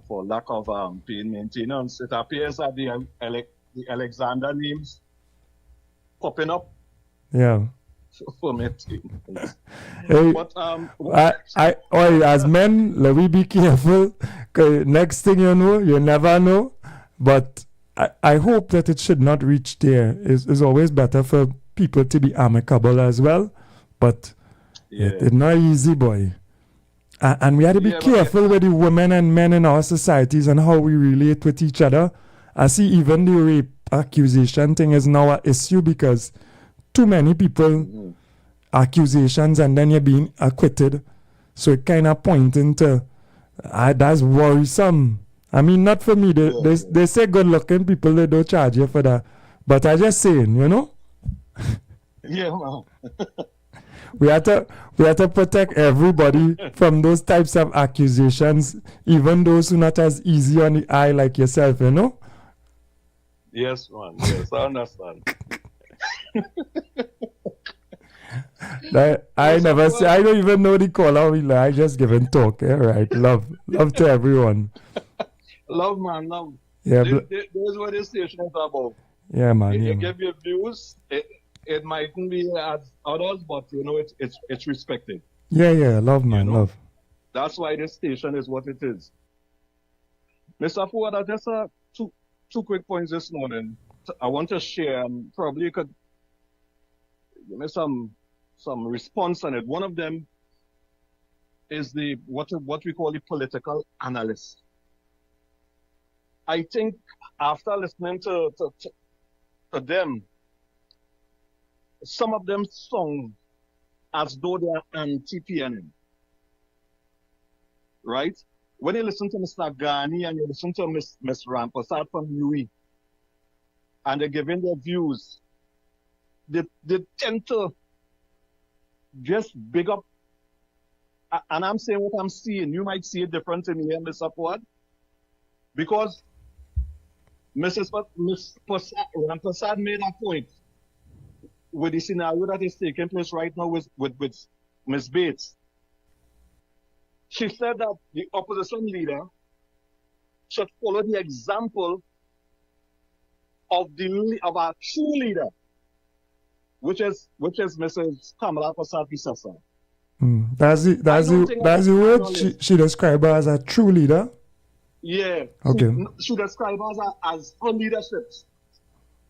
For lack of paying maintenance. It appears that the Alexander names popping up. Yeah. For maintenance. Hey, But as men, let we be careful. 'Cause next thing you know, you never know. But I hope that it should not reach there. It's always better for people to be amicable as well. But it's not easy, boy. And we have to be careful with the women and men in our societies and how we relate with each other. I see even the rape accusation thing is now an issue because too many people accusations and then you're being acquitted. So it kind of pointing to that's worrisome. I mean, not for me. They say good looking people, they don't charge you for that. But I just saying, you know? Yeah, man. We have to protect everybody from those types of accusations, even those who are not as easy on the eye like yourself, you know? Yes, man. Yes, I understand. I don't even know the caller. I just give him talk. All right, love to everyone. Love, man, love. Yeah, this is what this station is about. Yeah, man. You Yeah, give your views. It mightn't be as others, but you know it's respected. yeah. Love, man, love. That's why this station is what it is. Mr. Ford, just two quick points this morning. I want to share. Probably you could give me some response on it. One of them is what we call the political analyst. I think after listening to them, some of them sound as though they are anti-PNM. Right? When you listen to Mr. Ghani and you listen to Ms. Rampasad from UE, and they're giving their views, they tend to just big up. And I'm saying what I'm seeing. You might see it different to me, Mr. Ford, because Ms. Rampasad made a point with the scenario that is taking place right now with Ms. Bates. She said that the opposition leader should follow the example of our true leader, which is Mrs. Kamala Prasad Visasa. That's the word she described her as a true leader. Yeah. Okay. She described her as her leadership,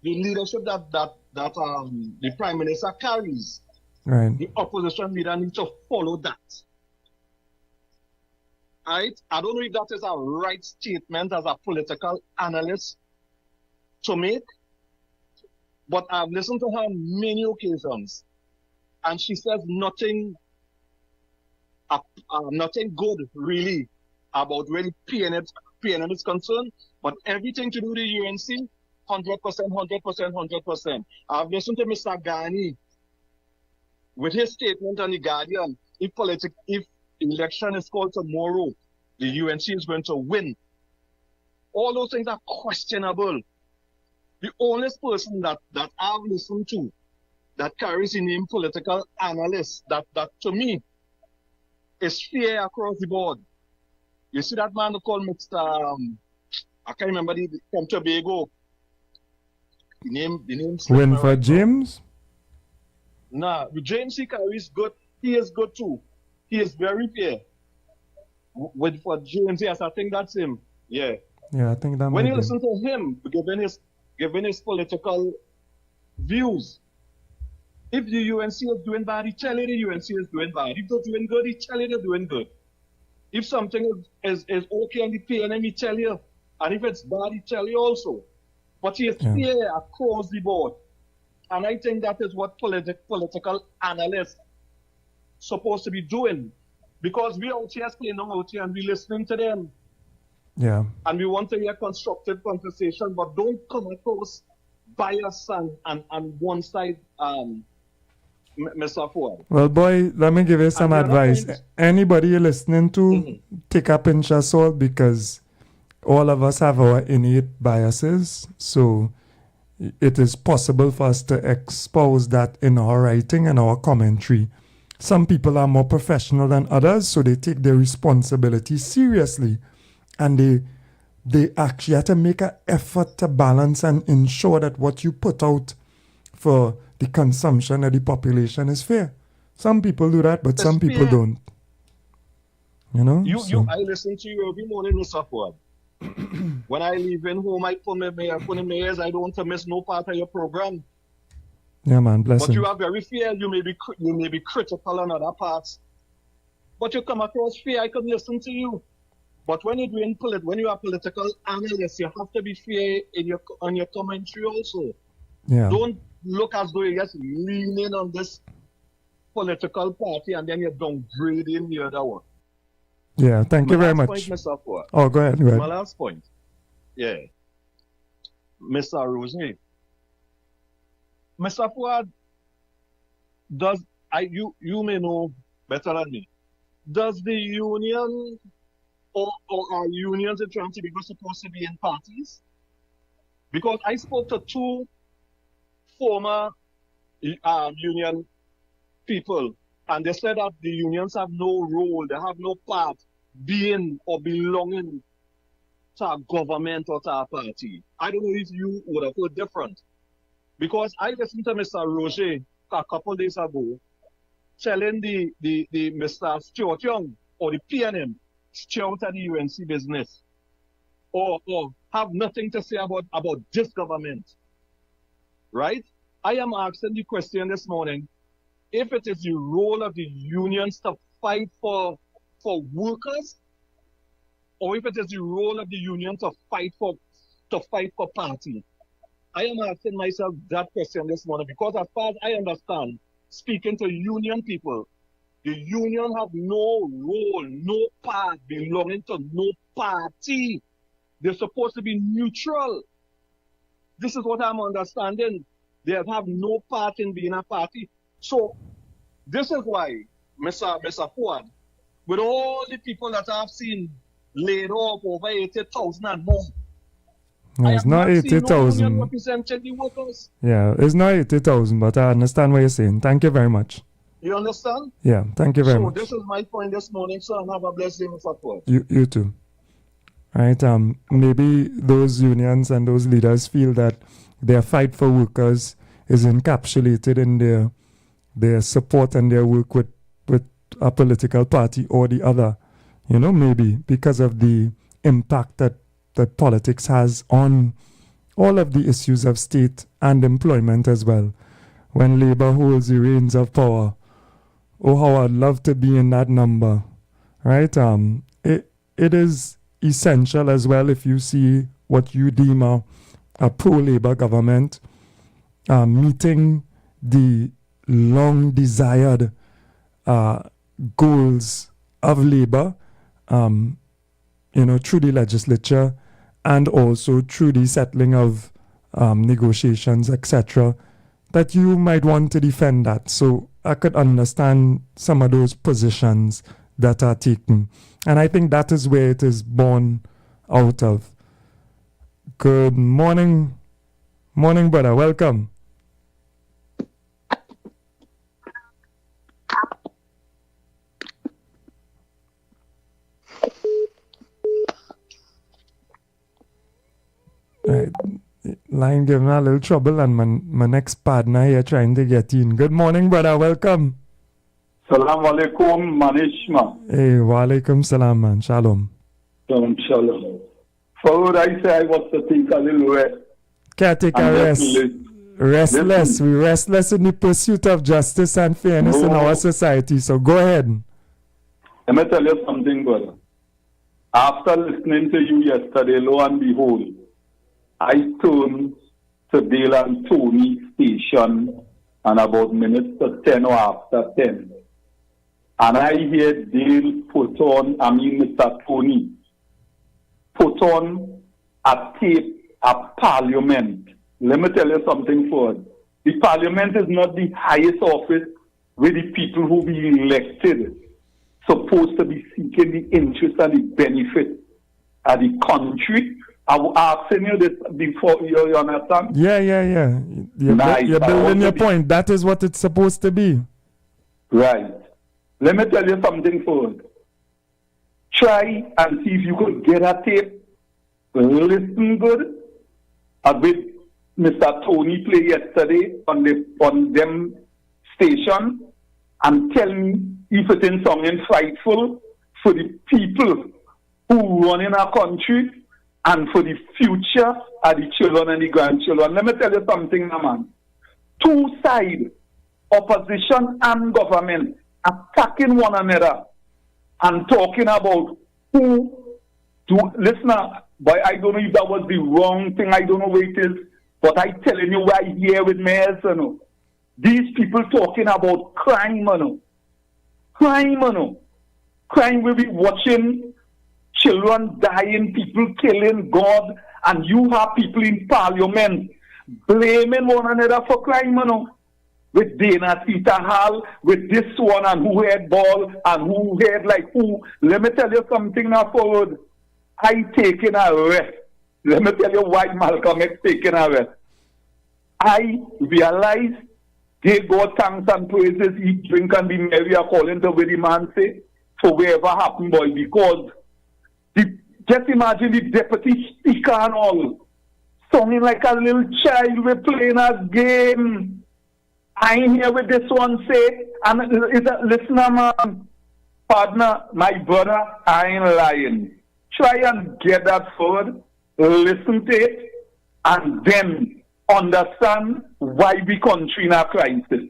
the leadership that the Prime Minister carries. Right. The opposition leader needs to follow that. Right? I don't know if that is a right statement as a political analyst to make, but I've listened to her on many occasions, and she says nothing good really about where the PNM is concerned, but everything to do with the UNC, 100%. I've listened to Mr. Ghani with his statement on the Guardian. If election is called tomorrow, the UNC is going to win. All those things are questionable. The only person that I've listened to that carries the name political analyst, that to me is fair across the board. You see that man called Mr. I can't remember from Tobago. The name. Winford James? Nah, James he carries good. He is good too. He is very fair. For James, yes, I think that's him. Yeah. Yeah, I think that. When you listen to him giving his political views, if the UNC is doing bad, he tell you the UNC is doing bad. If they're doing good, he tell you they're doing good. If something is okay on the PNM, he tell you. And if it's bad, he tell you also. But he is fair across the board. And I think that is what political analysts supposed to be doing. Because we out here playing out here and we listening to them. Yeah. And we want to hear constructive conversation, but don't come across bias and one side, Mr. Ford. Well, boy, let me give you some advice. Anybody you're listening to, take a pinch of salt, because all of us have our innate biases. So it is possible for us to expose that in our writing and our commentary. Some people are more professional than others, so they take their responsibility seriously. And they actually have to make an effort to balance and ensure that what you put out for the consumption of the population is fair. Some people do that, but some people don't. You know? I listen to you every morning, Mr. Ford. When I leave in home, I put my ears. I don't want to miss no part of your program. Yeah, man, bless But him. you are very fair. You may be critical on other parts, but you come across fair. I can listen to you. But when you're doing when you are political analyst, you have to be fair on your commentary also. Yeah. Don't look as though you're just leaning on this political party and then you're downgrading the other one. Yeah, thank you very much. Point, Mr. Ford. Oh, go ahead. My last point. Yeah. Mr. Rosie. Mr. Ford, you may know better than me. Does the union or are unions in Tobago supposed to be in parties? Because I spoke to two former union people, and they said that the unions have no role, they have no part being or belonging to a government or to a party. I don't know if you would have heard different. Because I listened to Mr. Roger a couple of days ago telling the Mr. Stuart Young or the PNM, stay out of the UNC business or have nothing to say about this government. Right? I am asking the question this morning, if it is the role of the unions to fight for workers, or if it is the role of the union to fight for party. I am asking myself that question this morning because as far as I understand, speaking to union people, the union have no role, no part belonging to no party. They're supposed to be neutral. This is what I'm understanding. They have no part in being a party. So this is why, Mr. Ford, with all the people that I've seen laid off over 80,000 and more, No, it's not 80,000. representing the workers. Yeah, it's not 80,000, but I understand what you're saying. Thank you very much. You understand? Yeah, thank you very much. So this is my point this morning, sir, and have a blessed day, Mr. Ford. You too. Right? Maybe those unions and those leaders feel that their fight for workers is encapsulated in their support and their work with a political party or the other. You know, maybe because of the impact that politics has on all of the issues of state and employment as well. When labor holds the reins of power, oh, how I'd love to be in that number, right? It is essential as well if you see what you deem a pro-labor government meeting the long-desired goals of labor, through the legislature and also through the settling of negotiations, etc., that you might want to defend that. So I could understand some of those positions that are taken. And I think that is where it is born out of. Good morning. Morning, brother. Welcome. Right. Line giving me a little trouble, and my next partner here trying to get in. Good morning, brother. Welcome. Salam alaikum, manishma. Hey, wa alaikum salam, man. Shalom. Shalom. For what I say, I was to take a little rest. Can't take a rest. Restless. Listen. We're restless in the pursuit of justice and fairness in our society. So go ahead. Let me tell you something, brother. After listening to you yesterday, lo and behold, I turned to Dale and Tony station and about minutes to 10 or after 10. And I hear Dale Mr. Tony, put on a tape, a parliament let me tell you something first. The parliament is not the highest office where the people who be elected supposed to be seeking the interest and the benefit of the country. I was asking you this before, you understand? Yeah. You're building your point. That is what it's supposed to be. Right. Let me tell you something first. Try and see if you could get a tape. Listen good. With Mr. Tony play yesterday on them station and tell me if it is something frightful for the people who run in our country and for the future of the children and the grandchildren. Let me tell you something, man. Two sides, opposition and government, attacking one another and talking about who do. Listen, but I don't know if that was the wrong thing. I don't know where it is. But I telling you right here with mayors, you know. These people talking about crime, you know. Crime, you know. Crime will be watching children dying, people killing God, and you have people in parliament blaming one another for crime, you know. With Dana Sita Hall, with this one, and who had ball, and who had like who. Let me tell you something now forward. I taking a rest. Let me tell you why Malcolm X taking a rest. I realize, give God thanks and praises, eat, drink, and be merry, according to what the man say, for whatever happened, boy, because just imagine the deputy speaker and all, sounding like a little child, we're playing a game. I ain't here with this one say, and listener, man, partner, my brother, I ain't lying. Try and get that forward, listen to it, and then understand why the country in a crisis.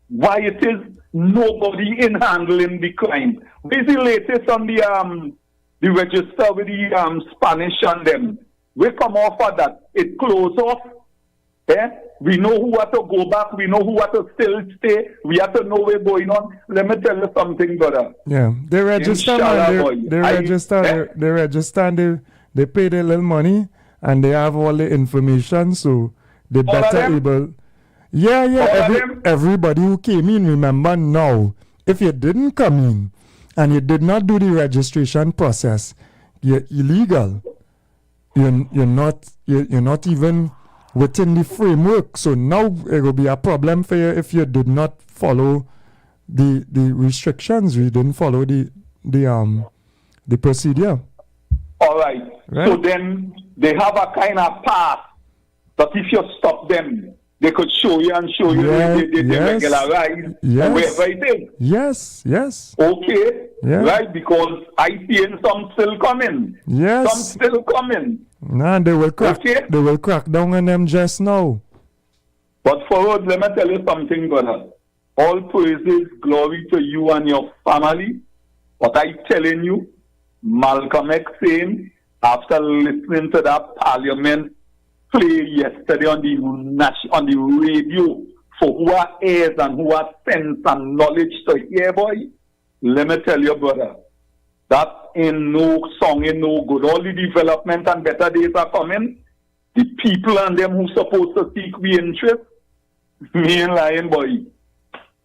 Why it is nobody in handling the crime. What is the latest on the register with the Spanish and them? We come off of that. It closed off. We know who have to go back. We know who have to still stay. We have to know what's going on. Let me tell you something, brother. Yeah, they register, man. They register, and they pay their little money, and they have all the information, so they better able. Yeah. Everybody who came in, remember now, if you didn't come in and you did not do the registration process, you're illegal. You're not even within the framework. So now it will be a problem for you if you did not follow the restrictions. You didn't follow the procedure. All right. So then they have a kind of path that if you stop them, they could show you they regularize wherever it is. Yes. Okay. Yeah. Right, because I see some still coming. Yes. Some still coming. Nah, they will crack. Okay. They will crack down on them just now. But forward, let me tell you something, brother. All praises, glory to you and your family. But I telling you, Malcolm X saying, after listening to that parliament play yesterday on the radio for who are ears and who are sense and knowledge to hear, boy, let me tell you, brother, that ain't no song, ain't no good. All the development and better days are coming. The people and them who supposed to seek the interest, me ain't lying, boy.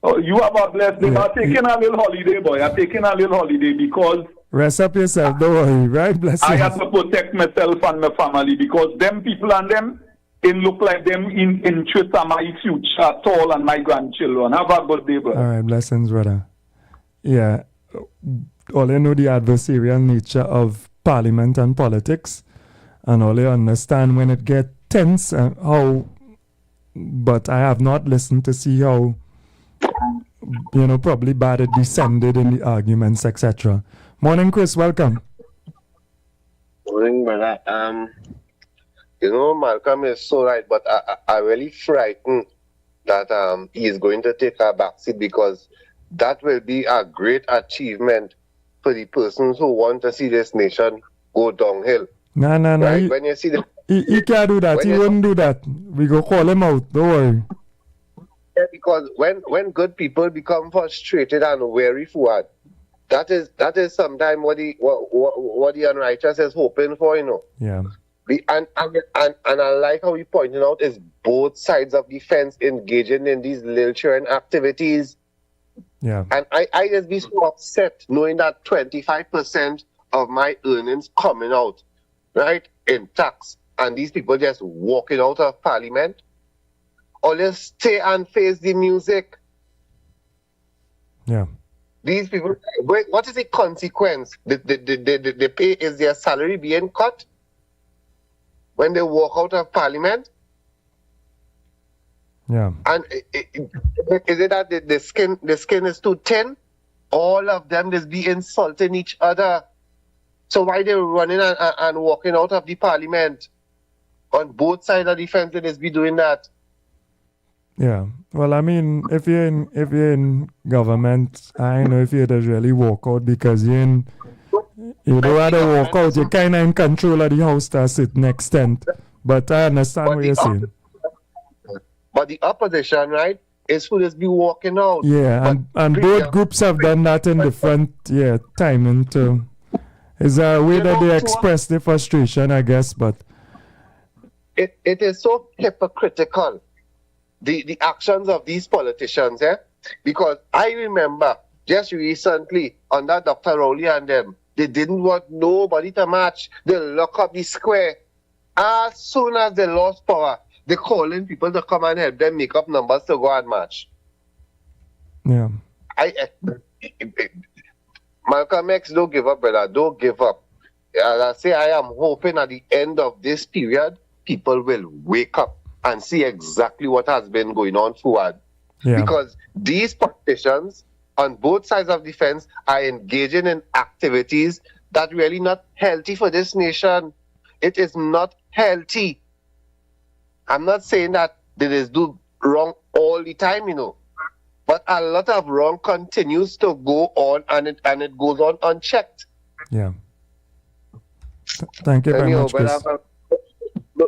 Oh, you have a blessed day. I'm taking a little holiday, boy. I'm taking a little holiday because rest up yourself, don't worry, right? Bless I you. have to protect myself and my family because them people and them, it look like them in interest of my future at all and my grandchildren. Have a good day, brother. All right, blessings, brother. Yeah, all you know the adversarial nature of parliament and politics, and all you understand when it gets tense and how, but I have not listened to see how, probably bad it descended in the arguments, etc. Morning, Chris. Welcome. Morning, brother. Malcolm is so right, but I really frightened that he is going to take a backseat because that will be a great achievement for the persons who want to see this nation go downhill. No. Right? When you see he can't do that. He wouldn't do that. We go call him out. Don't worry. Yeah, because when good people become frustrated and weary forward, that is sometimes what the unrighteous is hoping for, Yeah. And I like how you pointed out is both sides of the fence engaging in these little children activities. Yeah. And I just be so upset knowing that 25% of my earnings coming out, right, in tax, and these people just walking out of parliament. Or just stay and face the music. Yeah. These people, wait, what is the consequence? The pay, is their salary being cut when they walk out of parliament? Yeah. And is it that the skin is too thin? All of them just be insulting each other. So why they running and walking out of the parliament? On both sides of the fence, they just be doing that. Yeah. Well, I mean, if you're in government, I know if you just really walk out because you don't want to walk out. You're kind of in control of the house to sit next tent. But I understand what you're saying. But the opposition, right, is who just be walking out. Yeah, and both groups have done that in different timing too. It's a way that they express their frustration, I guess. But it is so hypocritical. The actions of these politicians, because I remember just recently under Dr. Rowley and them, they didn't want nobody to march. They lock up the square. As soon as they lost power, they calling people to come and help them make up numbers to go and march. Yeah. Malcolm X, don't give up, brother. Don't give up. As I say, I am hoping at the end of this period, people will wake up and see exactly what has been going on forward. Yeah. Because these politicians on both sides of the fence are engaging in activities that really not healthy for this nation. It is not healthy. I'm not saying that they just do wrong all the time, but a lot of wrong continues to go on, and it goes on unchecked. Yeah. Thank you very much, Chris.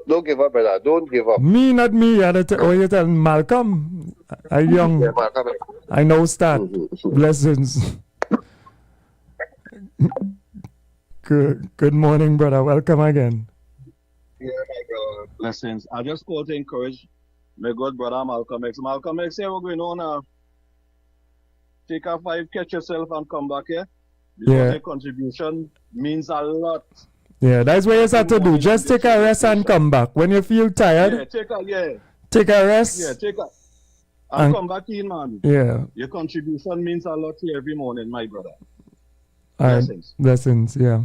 Don't give up, brother. Don't give up. Me, not me. You tell Malcolm. I young. Yeah, Malcolm. I know start. Blessings. Good morning, brother. Welcome again. Yeah, my brother. Blessings. I just called to encourage my good brother Malcolm X. Malcolm X, here we're going on now. Take a 5, catch yourself, and come back here. Because your contribution means a lot. Yeah, that's what you have to do. Just take a rest and come back. When you feel tired, take a rest. Yeah, and come back in, man. Yeah. Your contribution means a lot to you every morning, my brother. Blessings, yeah.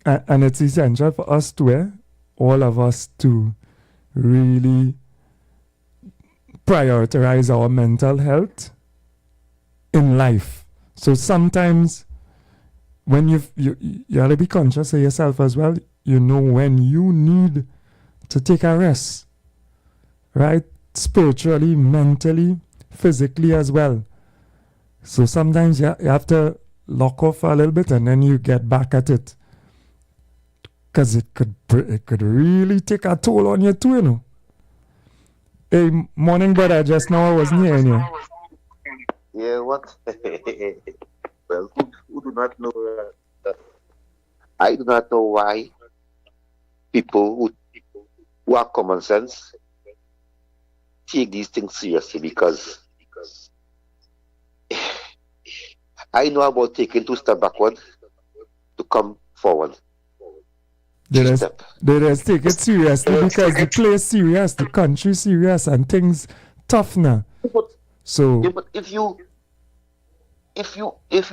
And it's essential for us to, all of us, to really prioritize our mental health in life. So sometimes when you have to be conscious of yourself as well, when you need to take a rest, right? Spiritually, mentally, physically as well. So sometimes you have to lock off a little bit and then you get back at it. Because it could really take a toll on you too, Hey, morning, brother. Just now I wasn't hearing you. Yeah, what? Well, who do not know that? I do not know why people who have common sense take these things seriously, because I know about taking 2 steps backward to come forward. They just take it seriously because the place serious, the country serious, and things tough now. So yeah, but if you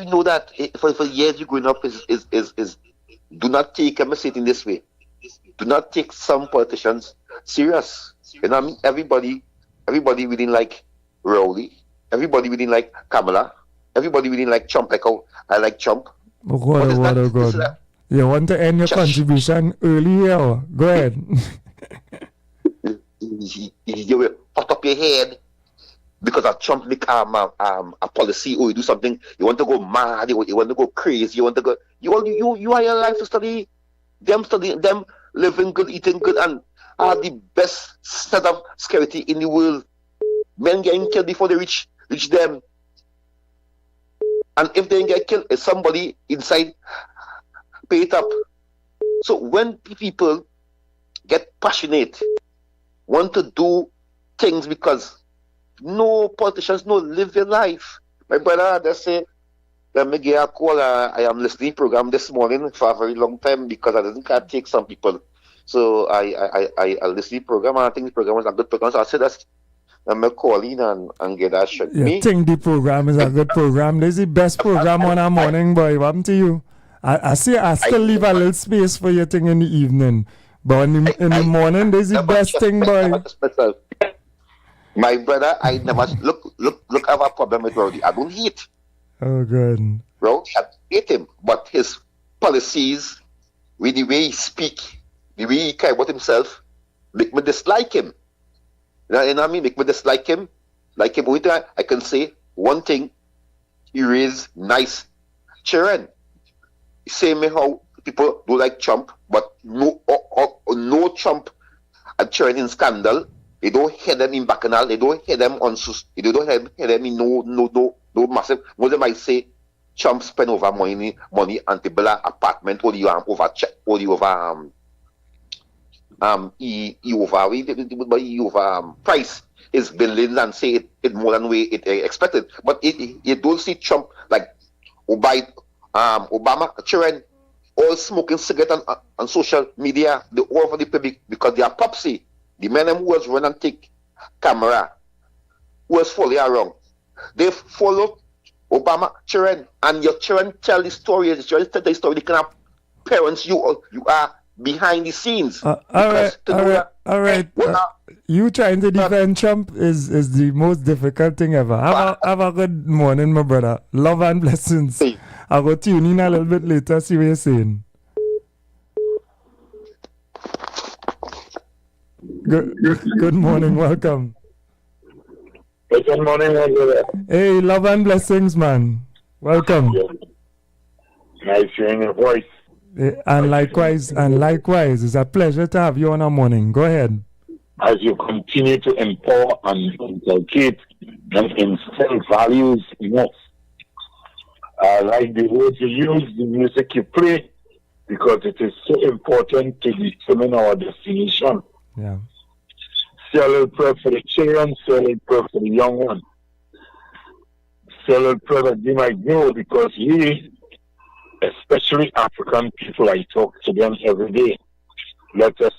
know that for years you're growing up is do not take, I'm saying it in this way, do not take some politicians serious. You know what I mean? Everybody we didn't like Rowley, everybody we didn't like Kamala, everybody we didn't like Trump, like how I like Trump. Oh God. You want to end your contribution early here? Go ahead. You will put up your head because of Trump make a policy, or you do something, you want to go mad, you want to go crazy, you want to go, you are your life to study them living good, eating good, and are the best set of security in the world. Men getting killed before they reach them. And if they get killed, it's somebody inside pay it up. So when people get passionate, want to do things because no politicians no live their life. My brother, they say, let me get a call. I am listening program this morning for a very long time because I can't take some people. So I listen to the program and I think the program was a good program. So I said let me call in and get that shit. You think the program is a good program? This is the best program on a morning, boy. What happened to you? I still leave a little space for your thing in the evening. But in the morning, this is the best thing, boy. My brother, I never look I have a problem with Rowdy. I don't hate. Oh good. Rowdy, I hate him. But his policies, with the way he speak, the way he care about himself, make me dislike him. You know what I mean? Make me dislike him. Like him, I can say one thing, he raised nice children. Same way how people do like Trump, but no Trump and children in scandal. They don't hear them in Bacchanal. They don't hear them on. They don't hear them in no massive. Most of them might say Trump spend over money on the Bella apartment he over price his billions and say it more than way it expected. But you don't see Trump like Obama children all smoking cigarette on social media. They all over the public because they are popsy. The men who was run and take camera, who was following around, they follow Obama children, and your children tell the story. The children tell the story. The kind of parents you are behind the scenes. All right. You trying to defend Trump is the most difficult thing ever. Have a good morning, my brother. Love and blessings. I'll go tune in a little bit later, see what you're saying. Good morning, welcome. Good morning, my brother. Hey, love and blessings, man. Welcome. Nice hearing your voice. And likewise, it's a pleasure to have you on our morning. Go ahead. As you continue to empower and inculcate and instill values in us, I like the words you use, the music you play, because it is so important to determine our destination. Yeah. Say a little prayer for the children, say a little prayer for the young ones. Say a little prayer that they might grow, because we, especially African people, I talk to them every day. Let us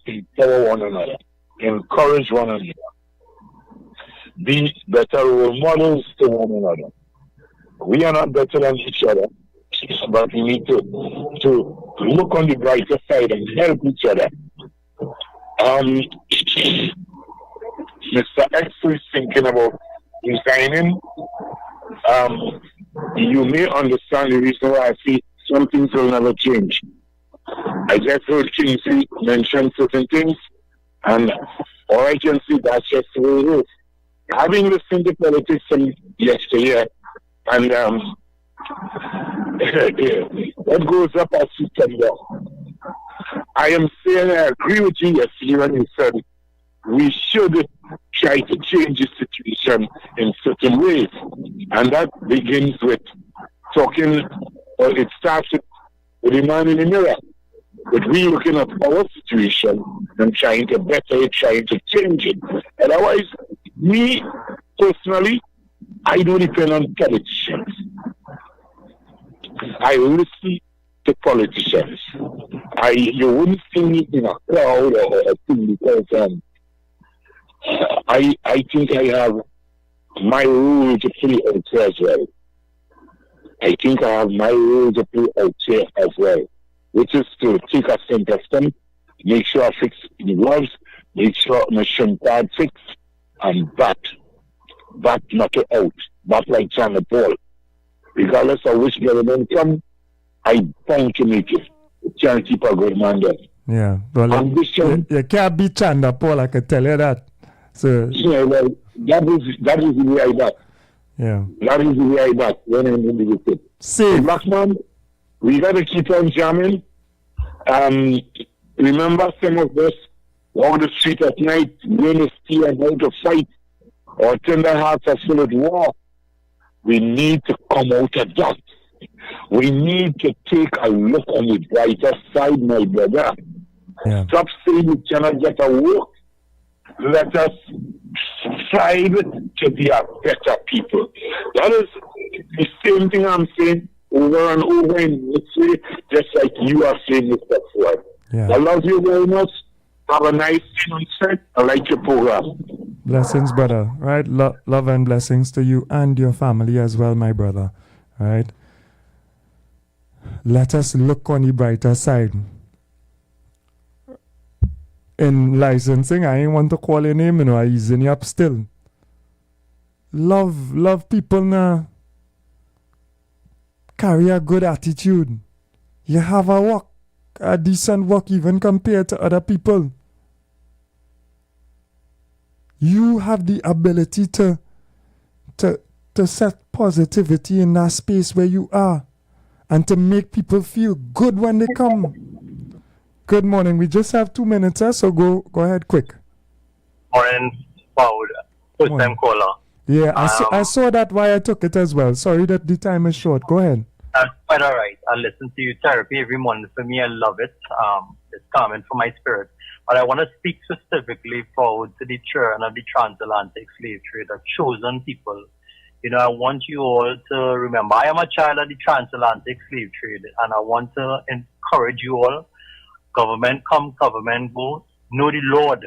empower one another, encourage one another, be better role models to one another. We are not better than each other, but we need to look on the brighter side and help each other. Mr. X is thinking about resigning. You may understand the reason why I see some things will never change. I just heard Kingsley mention certain things, and all I can see that's just the way it is. Having listened to politics from yesterday, and what goes up as you come down. I am saying I agree with you yesterday when you said we should try to change the situation in certain ways. And that begins with talking, or it starts with the man in the mirror. But we looking at our situation and trying to better it, trying to change it. Otherwise, me personally, I don't depend on politicians. I listen to politicians. You wouldn't see me in a crowd or a thing because I think I have my role to play out there as well. I think I have my role to play out there as well, which is to take a center stand, make sure I fix the gloves, make sure my shin pad fixed, and bat knock it out, bat like China Paul. Regardless of which government comes, I bound to make it. Can't keep a good man there. Yeah, well, you can't beat Chanda Paul, I can tell you that. So yeah, well, that is the way I back. Yeah, that is the way I back when I'm in the wicket. See, black man, we got to keep on jamming. Remember, some of us walk the street at night, going to steal and how to fight. Our tender hearts are full of war. We need to come out of that We need to take a look on the brighter side, my brother. Yeah. Stop saying you cannot get a work. Let us strive to be a better people. That is the same thing I'm saying over and over in Mitzi, just like you are saying, Mr. Ford. Yeah. I love you very much. Have a nice sunset. I like your program. Blessings, brother. Right? Love and blessings to you and your family as well, my brother. Right? Let us look on the brighter side. In licensing, I ain't want to call your name, I'm easing you up still. Love people now. Carry a good attitude. You have a decent work even compared to other people. You have the ability to set positivity in that space where you are and to make people feel good when they come. Good morning. We just have 2 minutes, so go ahead quick. Morning, Paul. First time caller. Yeah, I saw that why I took it as well. Sorry that the time is short. Go ahead. That's quite all right. I listen to you therapy every morning. For me, I love it. It's calming for my spirit. But I want to speak specifically forward to the children of the transatlantic slave trade, the chosen people. I want you all to remember, I am a child of the transatlantic slave trade, and I want to encourage you all. Government come, government go. Know the Lord.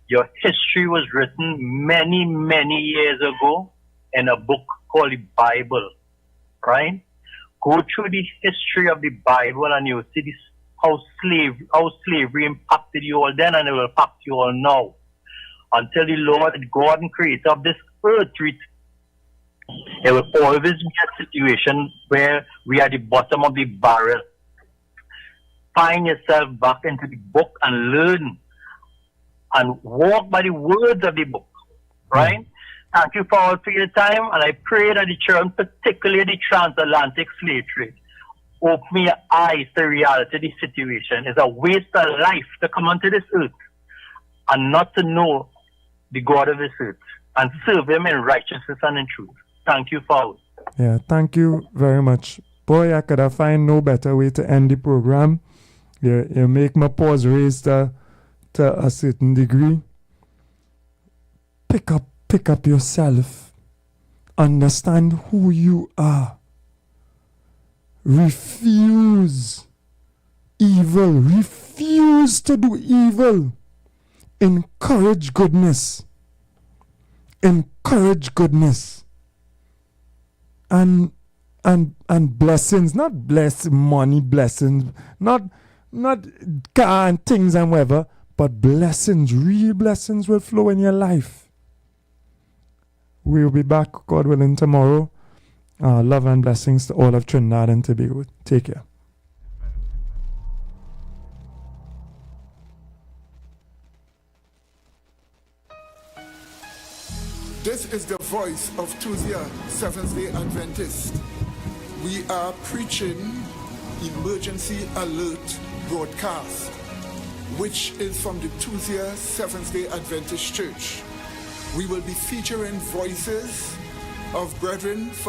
Your history was written many, many years ago in a book called the Bible, right? Go through the history of the Bible and you'll see how slavery impacted you all then, and it will impact you all now. Until the Lord, God and Creator of this earth, it will always be a situation where we are at the bottom of the barrel. Find yourself back into the book and learn and walk by the words of the book, right? Thank you for your time, and I pray that the children, particularly the transatlantic slave trade, open your eyes to reality of the situation. It's a waste of life to come onto this earth and not to know the God of this earth and serve Him in righteousness and in truth. Thank you, Paul. Yeah, thank you very much. Boy, I could have find no better way to end the program. You make my pause raise to a certain degree. Pick up yourself. Understand who you are. Refuse evil. Refuse to do evil. Encourage goodness. Encourage goodness. And blessings, not money blessings, not car and things and whatever, but blessings, real blessings will flow in your life. We'll be back, God willing, tomorrow. Love and blessings to all of Trinidad and Tobago. Take care. This is the voice of Tuesday, Seventh-day Adventist. We are preaching Emergency Alert broadcast, which is from the Tuesday, Seventh-day Adventist Church. We will be featuring voices of brethren